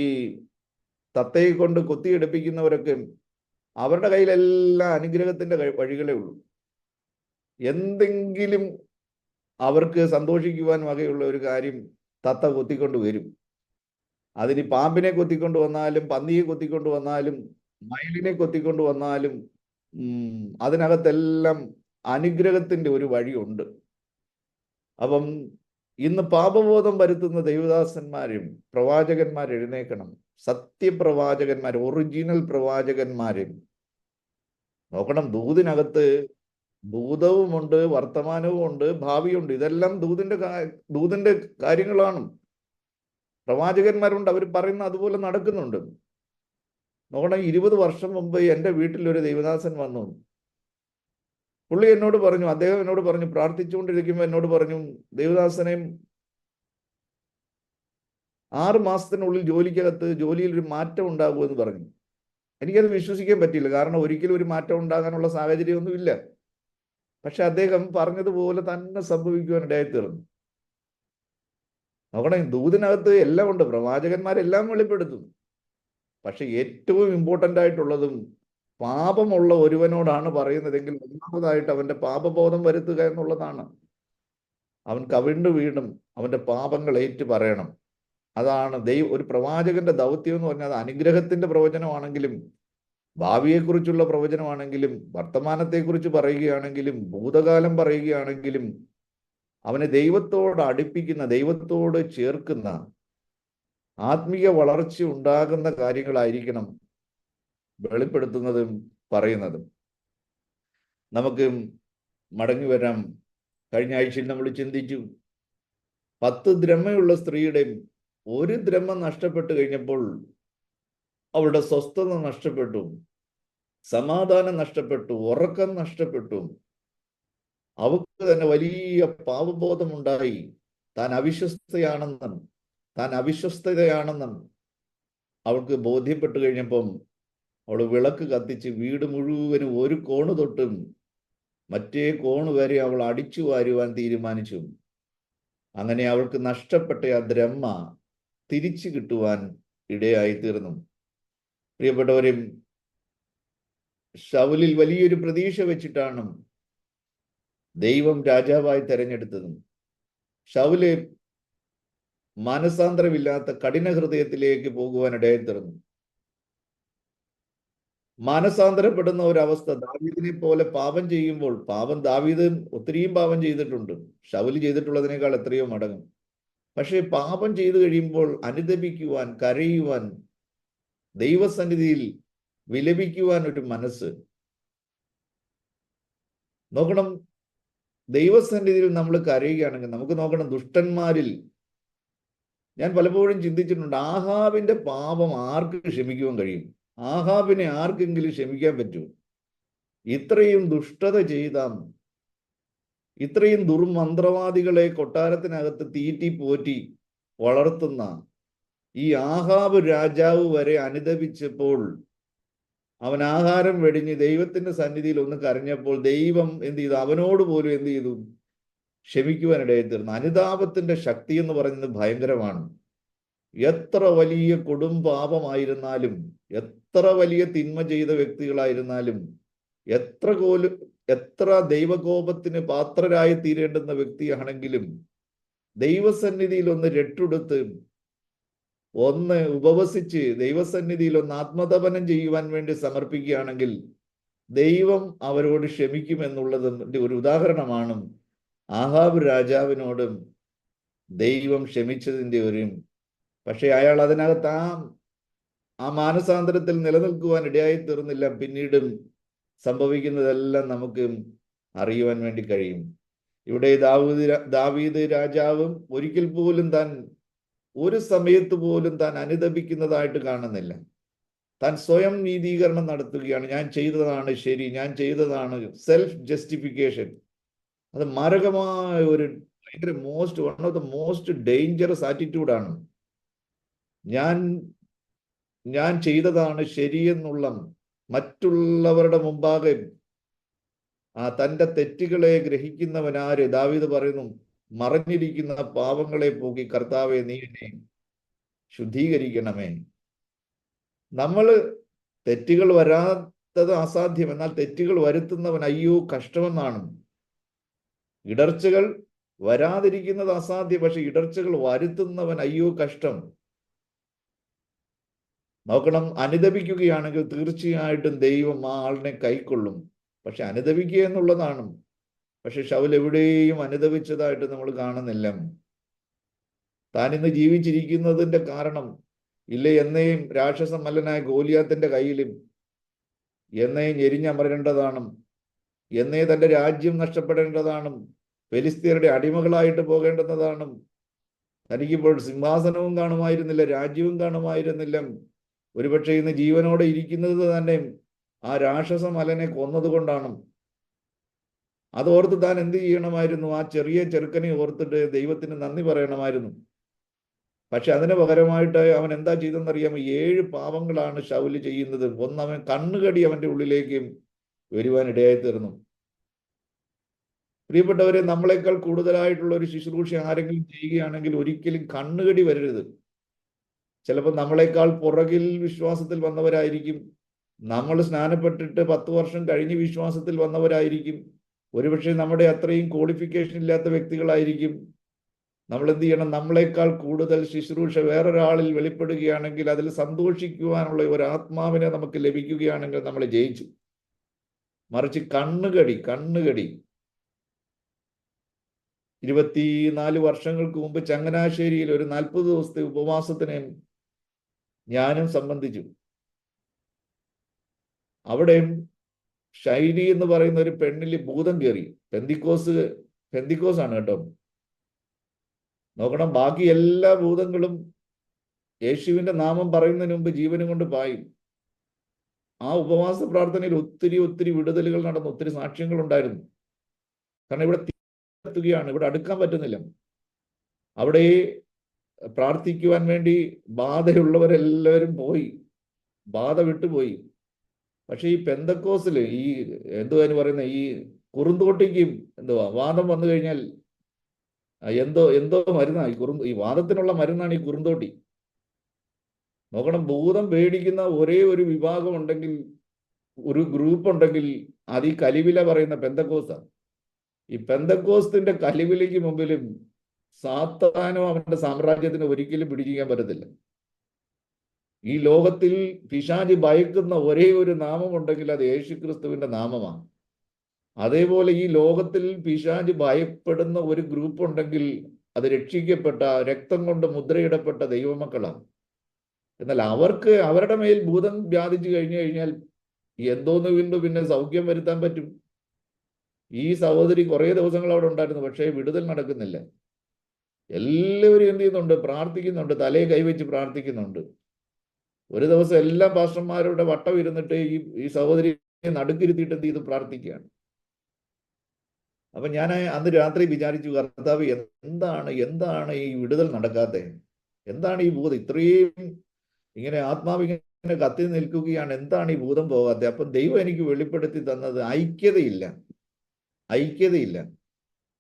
തത്തയെ കൊണ്ട് കൊത്തിയെടുപ്പിക്കുന്നവരൊക്കെ, അവരുടെ കയ്യിലെല്ലാം അനുഗ്രഹത്തിന്റെ വഴികളേ ഉള്ളൂ. എന്തെങ്കിലും അവർക്ക് സന്തോഷിക്കുവാൻ വകയുള്ള ഒരു കാര്യം തത്ത കൊത്തിക്കൊണ്ട് വരും. അതിന് പാമ്പിനെ കൊത്തിക്കൊണ്ട് വന്നാലും, പന്നിയെ കൊത്തിക്കൊണ്ട് വന്നാലും, മയിലിനെ കൊത്തിക്കൊണ്ട് വന്നാലും അതിനകത്തെല്ലാം അനുഗ്രഹത്തിന്റെ ഒരു വഴിയുണ്ട്. അപ്പം ഇന്ന് പാപബോധം വരുത്തുന്ന ദൈവദാസന്മാരും പ്രവാചകന്മാർ എഴുന്നേക്കണം. സത്യപ്രവാചകന്മാർ, ഒറിജിനൽ പ്രവാചകന്മാരും നോക്കണം. ദൂതിനകത്ത് ഭൂതവുമുണ്ട്, വർത്തമാനവും ഉണ്ട്, ഭാവിയുണ്ട്. ഇതെല്ലാം ദൂതിന്റെ കാര്യങ്ങളാണ്. പ്രവാചകന്മാരുണ്ട്, അവർ പറയുന്ന അതുപോലെ നടക്കുന്നുണ്ട്. നോക്കണം, 20 വർഷം മുമ്പ് എൻ്റെ വീട്ടിലൊരു ദൈവദാസൻ വന്നു. പുള്ളി എന്നോട് പറഞ്ഞു, അദ്ദേഹം എന്നോട് പറഞ്ഞു, പ്രാർത്ഥിച്ചുകൊണ്ടിരിക്കുമ്പോൾ എന്നോട് പറഞ്ഞു, ദേവദാസനെയും 6 മാസത്തിനുള്ളിൽ ജോലിയിൽ ഒരു മാറ്റം ഉണ്ടാകുമെന്ന് പറഞ്ഞു. എനിക്കത് വിശ്വസിക്കാൻ പറ്റില്ല. കാരണം ഒരിക്കലും ഒരു മാറ്റം ഉണ്ടാകാനുള്ള സാഹചര്യമൊന്നുമില്ല. പക്ഷെ അദ്ദേഹം പറഞ്ഞതുപോലെ തന്നെ സംഭവിക്കുവാൻ ഇടയായിത്തീർന്നു. നോക്കണേ, ദൂതിനകത്ത് എല്ലാം ഉണ്ട്. പ്രവാചകന്മാരെല്ലാം വെളിപ്പെടുത്തുന്നു. പക്ഷെ ഏറ്റവും ഇമ്പോർട്ടൻ്റ് ആയിട്ടുള്ളതും പാപമുള്ള ഒരുവനോടാണ് പറയുന്നതെങ്കിൽ ഒന്നാമതായിട്ട് അവന്റെ പാപബോധം വരുത്തുക എന്നുള്ളതാണ്. അവൻ കവിണ്ട് വീണ്ടും അവന്റെ പാപങ്ങൾ ഏറ്റു പറയണം. അതാണ് ഒരു പ്രവാചകന്റെ ദൗത്യം എന്ന് പറഞ്ഞാൽ, അത് അനുഗ്രഹത്തിന്റെ പ്രവചനമാണെങ്കിലും ഭാവിയെക്കുറിച്ചുള്ള പ്രവചനമാണെങ്കിലും വർത്തമാനത്തെക്കുറിച്ച് പറയുകയാണെങ്കിലും ഭൂതകാലം പറയുകയാണെങ്കിലും അവനെ ദൈവത്തോട് അടുപ്പിക്കുന്ന, ദൈവത്തോട് ചേർക്കുന്ന, ആത്മീയ വളർച്ച ഉണ്ടാകുന്ന കാര്യങ്ങളായിരിക്കണം വെളിപ്പെടുത്തുന്നതും പറയുന്നതും. നമുക്ക് മടങ്ങി വരാം. കഴിഞ്ഞ ആഴ്ചയിൽ നമ്മൾ ചിന്തിച്ചു, 10 ദ്രഹ്മയുള്ള സ്ത്രീയുടെ 1 ദ്രഹ്മ നഷ്ടപ്പെട്ടു കഴിഞ്ഞപ്പോൾ അവളുടെ സ്വസ്ഥത നഷ്ടപ്പെട്ടു, സമാധാനം നഷ്ടപ്പെട്ടു, ഉറക്കം നഷ്ടപ്പെട്ടു. അവൾക്ക് തന്നെ വലിയ പാപബോധമുണ്ടായി. താൻ അവിശ്വസ്തയാണെന്നും അവൾക്ക് ബോധ്യപ്പെട്ടു കഴിഞ്ഞപ്പം അവൾ വിളക്ക് കത്തിച്ച് വീട് മുഴുവനും ഒരു കോണ് തൊട്ടും മറ്റേ കോണ് വരെ അവൾ അടിച്ചു വാരുവാൻ തീരുമാനിച്ചു. അങ്ങനെ അവൾക്ക് നഷ്ടപ്പെട്ട ആ ദ്രഹ്മ തിരിച്ചു കിട്ടുവാൻ ഇടയായി തീർന്നു. പ്രിയപ്പെട്ടവരും, ശൗലിൽ വലിയൊരു പ്രതീക്ഷ വെച്ചിട്ടാണ് ദൈവം രാജാവായി തെരഞ്ഞെടുത്തതും. ശൗല് മാനസാന്തരമില്ലാത്ത കഠിന ഹൃദയത്തിലേക്ക് പോകുവാൻ ഇടയായി തീർന്നു. മാനസാന്തരപ്പെടുന്ന ഒരവസ്ഥ, ദാവീദിനെ പോലെ പാപം ചെയ്യുമ്പോൾ, ദാവീദ് ഒത്തിരിയും പാപം ചെയ്തിട്ടുണ്ട്, ശൗല് ചെയ്തിട്ടുള്ളതിനേക്കാൾ എത്രയോ മടങ്ങും. പക്ഷേ പാപം ചെയ്തു കഴിയുമ്പോൾ അനുതപിക്കുവാൻ, കരയുവാൻ, ദൈവസന്നിധിയിൽ വിലപിക്കുവാൻ ഒരു മനസ്സ്. നോക്കണം, ദൈവസന്നിധിയിൽ നമ്മൾ കരയുകയാണെങ്കിൽ നമുക്ക് നോക്കണം, ദുഷ്ടന്മാരിൽ ഞാൻ പലപ്പോഴും ചിന്തിച്ചിട്ടുണ്ട്, ആഹാബിന്റെ പാപം ആർക്ക് ക്ഷമിക്കുവാൻ കഴിയും? ആഹാബിനെ ആർക്കെങ്കിലും ക്ഷമിക്കാൻ പറ്റൂ? ഇത്രയും ദുഷ്ടത ചെയ്ത, ഇത്രയും ദുർമന്ത്രവാദികളെ കൊട്ടാരത്തിനകത്ത് തീറ്റി പോറ്റി വളർത്തുന്ന ഈ ആഹാബ് രാജാവ് വരെ അനുതപിച്ചപ്പോൾ, അവൻ ആഹാരം വെടിഞ്ഞ് ദൈവത്തിന്റെ സന്നിധിയിൽ ഒന്ന് കരഞ്ഞപ്പോൾ ദൈവം എന്ത് ചെയ്തു? അവനോട് പോലും എന്ത് ചെയ്തു? ക്ഷമിക്കുവാനിടയായി തീർന്നു. അനുതാപത്തിന്റെ ശക്തി എന്ന് പറയുന്നത് ഭയങ്കരമാണ്. എത്ര വലിയ കൊടും പാപമായിരുന്നാലും, എത്ര വലിയ തിന്മ ചെയ്ത വ്യക്തികളായിരുന്നാലും, എത്ര ദൈവകോപത്തിന് പാത്രരായി തീരേണ്ടുന്ന വ്യക്തിയാണെങ്കിലും ദൈവസന്നിധിയിൽ ഒന്ന് രട്ടെടുത്ത്, ഒന്ന് ഉപവസിച്ച് ദൈവസന്നിധിയിൽ ഒന്ന് ആത്മതപനം ചെയ്യുവാൻ വേണ്ടി സമർപ്പിക്കുകയാണെങ്കിൽ ദൈവം അവരോട് ക്ഷമിക്കുമെന്നുള്ളതിന്റെ ഒരു ഉദാഹരണമാണ് ആഹാബ് രാജാവിനോടും ദൈവം ക്ഷമിച്ചതിൻ്റെ ഒരു. പക്ഷെ അയാൾ അതിനകത്ത് ആ മാനസാന്തരത്തിൽ നിലനിൽക്കുവാൻ ഇടയായി തീർന്നില്ല. പിന്നീടും സംഭവിക്കുന്നതെല്ലാം നമുക്ക് അറിയുവാൻ വേണ്ടി കഴിയും. ഇവിടെ ദാവീദ് രാജാവും ഒരിക്കൽ പോലും ഒരു സമയത്ത് പോലും താൻ അനുതപിക്കുന്നതായിട്ട് കാണുന്നില്ല. താൻ സ്വയം നീതീകരണം നടത്തുകയാണ്. ഞാൻ ചെയ്തതാണ് ശരി, ഞാൻ ചെയ്തതാണ്. Self justification. അത് മാരകമായ ഒരു ഭയങ്കര one of the most dangerous ആറ്റിറ്റ്യൂഡാണ്. ഞാൻ ചെയ്തതാണ് ശരിയെന്നുള്ള മറ്റുള്ളവരുടെ മുമ്പാകെ തൻ്റെ തെറ്റുകളെ ഗ്രഹിക്കുന്നവനാര്? ദാവീദ് പറയുന്നു, മറഞ്ഞിരിക്കുന്ന പാപങ്ങളെ പോക്കി കർത്താവെ നീ എന്നെ ശുദ്ധീകരിക്കണമേ. തെറ്റുകൾ വരാത്തത് അസാധ്യം, എന്നാൽ തെറ്റുകൾ വരുത്തുന്നവൻ അയ്യോ കഷ്ടമെന്നാണ്. ഇടർച്ചകൾ വരാതിരിക്കുന്നത് അസാധ്യം, പക്ഷെ ഇടർച്ചകൾ വരുത്തുന്നവൻ അയ്യോ കഷ്ടം. നോക്കണം, അനുദപിക്കുകയാണെങ്കിൽ തീർച്ചയായിട്ടും ദൈവം ആ ആളിനെ കൈക്കൊള്ളും. പക്ഷെ അനുദപിക്കുക എന്നുള്ളതാണ്. പക്ഷെ ശൗൽ എവിടെയും അനുദപിച്ചതായിട്ട് നമ്മൾ കാണുന്നില്ല. താൻ ഇന്ന് ജീവിച്ചിരിക്കുന്നതിന്റെ കാരണം എന്നേയും രാക്ഷസമല്ലനായ ഗോലിയാത്തിന്റെ കയ്യിലും എന്നേയും ഞെരിഞ്ഞമരേണ്ടതാണ്, എന്നേ തന്റെ രാജ്യം നഷ്ടപ്പെടേണ്ടതാണ്, ഫെലിസ്തീയരുടെ അടിമകളായിട്ട് പോകേണ്ടുന്നതാണ്. തനിക്കിപ്പോൾ സിംഹാസനവും കാണുമായിരുന്നില്ല, രാജ്യവും കാണുമായിരുന്നില്ല. ഒരുപക്ഷെ ഇന്ന് ജീവനോടെ ഇരിക്കുന്നത് തന്നെ ആ രാക്ഷസമലനെ കൊന്നതുകൊണ്ടാണ്. അതോർത്ത് താൻ എന്ത് ചെയ്യണമായിരുന്നു? ആ ചെറിയ ചെറുക്കനെ ഓർത്തിട്ട് ദൈവത്തിന് നന്ദി പറയണമായിരുന്നു. പക്ഷെ അതിന് പകരമായിട്ട് അവൻ എന്താ ചെയ്തെന്നറിയാമോ? 7 പാപങ്ങളാണ് ശൗല് ചെയ്യുന്നത്. ഒന്ന്, അവൻ കണ്ണുകടി അവന്റെ ഉള്ളിലേക്ക് വരുവാൻ ഇടയായി തീർന്നു. പ്രിയപ്പെട്ടവരെ, നമ്മളെക്കാൾ കൂടുതലായിട്ടുള്ള ഒരു ശുശ്രൂഷ ആരെങ്കിലും ചെയ്യുകയാണെങ്കിൽ ഒരിക്കലും കണ്ണുകടി വരരുത്. ചിലപ്പോൾ നമ്മളെക്കാൾ പുറകിൽ വിശ്വാസത്തിൽ വന്നവരായിരിക്കും. നമ്മൾ സ്നാനപ്പെട്ടിട്ട് 10 വർഷം കഴിഞ്ഞ് വിശ്വാസത്തിൽ വന്നവരായിരിക്കും. ഒരുപക്ഷെ നമ്മുടെ അത്രയും ക്വാളിഫിക്കേഷൻ ഇല്ലാത്ത വ്യക്തികളായിരിക്കും. നമ്മൾ എന്ത് ചെയ്യണം? നമ്മളെക്കാൾ കൂടുതൽ ശുശ്രൂഷ വേറൊരാളിൽ വെളിപ്പെടുകയാണെങ്കിൽ അതിൽ സന്തോഷിക്കുവാനുള്ള ഒരു ആത്മാവിനെ നമുക്ക് ലഭിക്കുകയാണെങ്കിൽ നമ്മൾ ജയിച്ചു. മറിച്ച് കണ്ണുകടി 24 വർഷങ്ങൾക്ക് മുമ്പ് ചങ്ങനാശ്ശേരിയിൽ ഒരു 40 ദിവസത്തെ ഉപവാസത്തിന് ഞാനും സംബന്ധിച്ചു. അവിടെയും ശൈലി എന്ന് പറയുന്ന ഒരു പെണ്ണിൽ ഭൂതം കയറി. പെന്തിക്കോസ് ആണ് കേട്ടോ. നോക്കണം, ബാക്കി എല്ലാ ഭൂതങ്ങളും യേശുവിന്റെ നാമം പറയുന്നതിന് മുമ്പ് ജീവനും കൊണ്ട് പായും. ആ ഉപവാസ പ്രാർത്ഥനയിൽ ഒത്തിരി വിടുതലുകൾ നടന്നു, ഒത്തിരി സാക്ഷ്യങ്ങൾ ഉണ്ടായിരുന്നു. കാരണം ഇവിടെ എത്തുകയാണ്, ഇവിടെ അടുക്കാൻ പറ്റുന്നില്ല. അവിടെ പ്രാർത്ഥിക്കുവാൻ വേണ്ടി ബാധയുള്ളവരെല്ലാവരും പോയി, ബാധ വിട്ടുപോയി. പക്ഷെ ഈ പെന്തക്കോസില് ഈ എന്തുവാ പറയുന്ന ഈ കുറുന്തോട്ടിക്കും വാദം വന്നു കഴിഞ്ഞാൽ എന്തോ മരുന്നാണ് ഈ വാദത്തിനുള്ള മരുന്നാണ് ഈ കുറുന്തോട്ടി. നോക്കണം, ഭൂതം പേടിക്കുന്ന ഒരേ ഒരു വിഭാഗം ഉണ്ടെങ്കിൽ, ഒരു ഗ്രൂപ്പ് ഉണ്ടെങ്കിൽ അത് ഈ കലിവില പറയുന്ന പെന്തക്കോസാണ്. ഈ പെന്തക്കോസ്തിന്റെ കലിവിലയ്ക്ക് മുമ്പിലും സാത്താനോ അവന്റെ സാമ്രാജ്യത്തിന് ഒരിക്കലും പിടിക്കാൻ പറ്റത്തില്ല. ഈ ലോകത്തിൽ പിശാചി ഭയക്കുന്ന ഒരേ ഒരു നാമമുണ്ടെങ്കിൽ അത് യേശുക്രിസ്തുവിന്റെ നാമമാണ്. അതേപോലെ ഈ ലോകത്തിൽ പിശാചി ഭയപ്പെടുന്ന ഒരു ഗ്രൂപ്പ് ഉണ്ടെങ്കിൽ അത് രക്ഷിക്കപ്പെട്ട, രക്തം കൊണ്ട് മുദ്രയിടപ്പെട്ട ദൈവമക്കളാണ്. എന്നാൽ അവർക്ക് അവരുടെ മേൽ ഭൂതം വ്യാപിച്ചു കഴിഞ്ഞാൽ എന്തോന്ന് പിന്നെ സൗഖ്യം വരുത്താൻ പറ്റും? ഈ സഹോദരി കുറേ ദിവസങ്ങൾ അവിടെ ഉണ്ടായിരുന്നു, പക്ഷേ വിടുതൽ നടക്കുന്നില്ല. എല്ലാവരും എന്ത് ചെയ്യുന്നുണ്ട്? പ്രാർത്ഥിക്കുന്നുണ്ട്, തലയെ കൈവച്ച് പ്രാർത്ഥിക്കുന്നുണ്ട്. ഒരു ദിവസം എല്ലാ പാസ്റ്റർമാരുടെ വട്ടം ഇരുന്നിട്ട് ഈ സഹോദരിയെ നടുക്കിരുത്തിയിട്ട് എന്ത് ചെയ്ത് പ്രാർത്ഥിക്കുകയാണ്. അപ്പൊ ഞാൻ അന്ന് രാത്രി വിചാരിച്ചു, കർത്താവ്, എന്താണ് ഈ വിടുതൽ നടക്കാത്തത്? എന്താണ് ഈ ഭൂതം ഇത്രയും ഇങ്ങനെ ആത്മാവിങ്ങനെ കത്തി നിൽക്കുകയാണ്? എന്താണ് ഈ ഭൂതം പോകാത്തത്? അപ്പം ദൈവം എനിക്ക് വെളിപ്പെടുത്തി തന്നത് ഐക്യതയില്ല.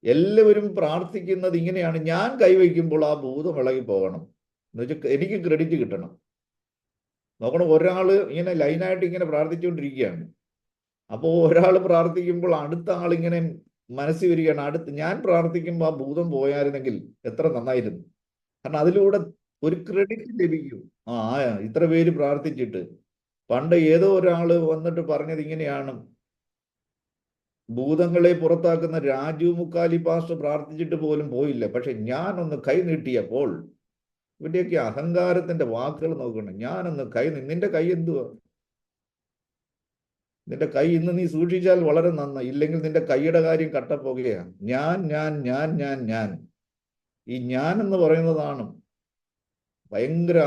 എല്ലാവരും പ്രാർത്ഥിക്കുന്നത് ഇങ്ങനെയാണ്, ഞാൻ കൈവയ്ക്കുമ്പോൾ ആ ഭൂതം ഇളകി പോകണം എന്ന് വെച്ചാൽ എനിക്ക് ക്രെഡിറ്റ് കിട്ടണം. നോക്കണം, ഒരാള് ഇങ്ങനെ ലൈനായിട്ട് ഇങ്ങനെ പ്രാർത്ഥിച്ചുകൊണ്ടിരിക്കുകയാണ്. അപ്പോൾ ഒരാൾ പ്രാർത്ഥിക്കുമ്പോൾ അടുത്ത ആളിങ്ങനെ മനസ്സിൽ വരികയാണ്, ഞാൻ പ്രാർത്ഥിക്കുമ്പോൾ ആ ഭൂതം പോയായിരുന്നെങ്കിൽ എത്ര നന്നായിരുന്നു. കാരണം അതിലൂടെ ഒരു ക്രെഡിറ്റ് ലഭിക്കും. ഇത്ര പേര് പ്രാർത്ഥിച്ചിട്ട്. പണ്ട് ഏതോ ഒരാള് വന്നിട്ട് പറഞ്ഞത് ഇങ്ങനെയാണ്, ഭൂതങ്ങളെ പുറത്താക്കുന്ന രാജു മുക്കാലി പാസ്റ്റർ പ്രാർത്ഥിച്ചിട്ട് പോലും പോയില്ല, പക്ഷെ ഞാനൊന്ന് കൈ നീട്ടിയപ്പോൾ, ഇവന്റെയൊക്കെ അഹങ്കാരത്തിന്റെ വാക്കുകൾ നോക്കണം. ഞാനൊന്ന് നിന്റെ കൈ എന്തുവാ? നിന്റെ കൈ ഇന്ന് നീ സൂക്ഷിച്ചാൽ വളരെ നന്നായി, ഇല്ലെങ്കിൽ നിന്റെ കൈയുടെ കാര്യം കട്ടപ്പോകുകയാണ്. ഞാൻ ഈ ഞാൻ എന്ന് പറയുന്നതാണ് ഭയങ്കര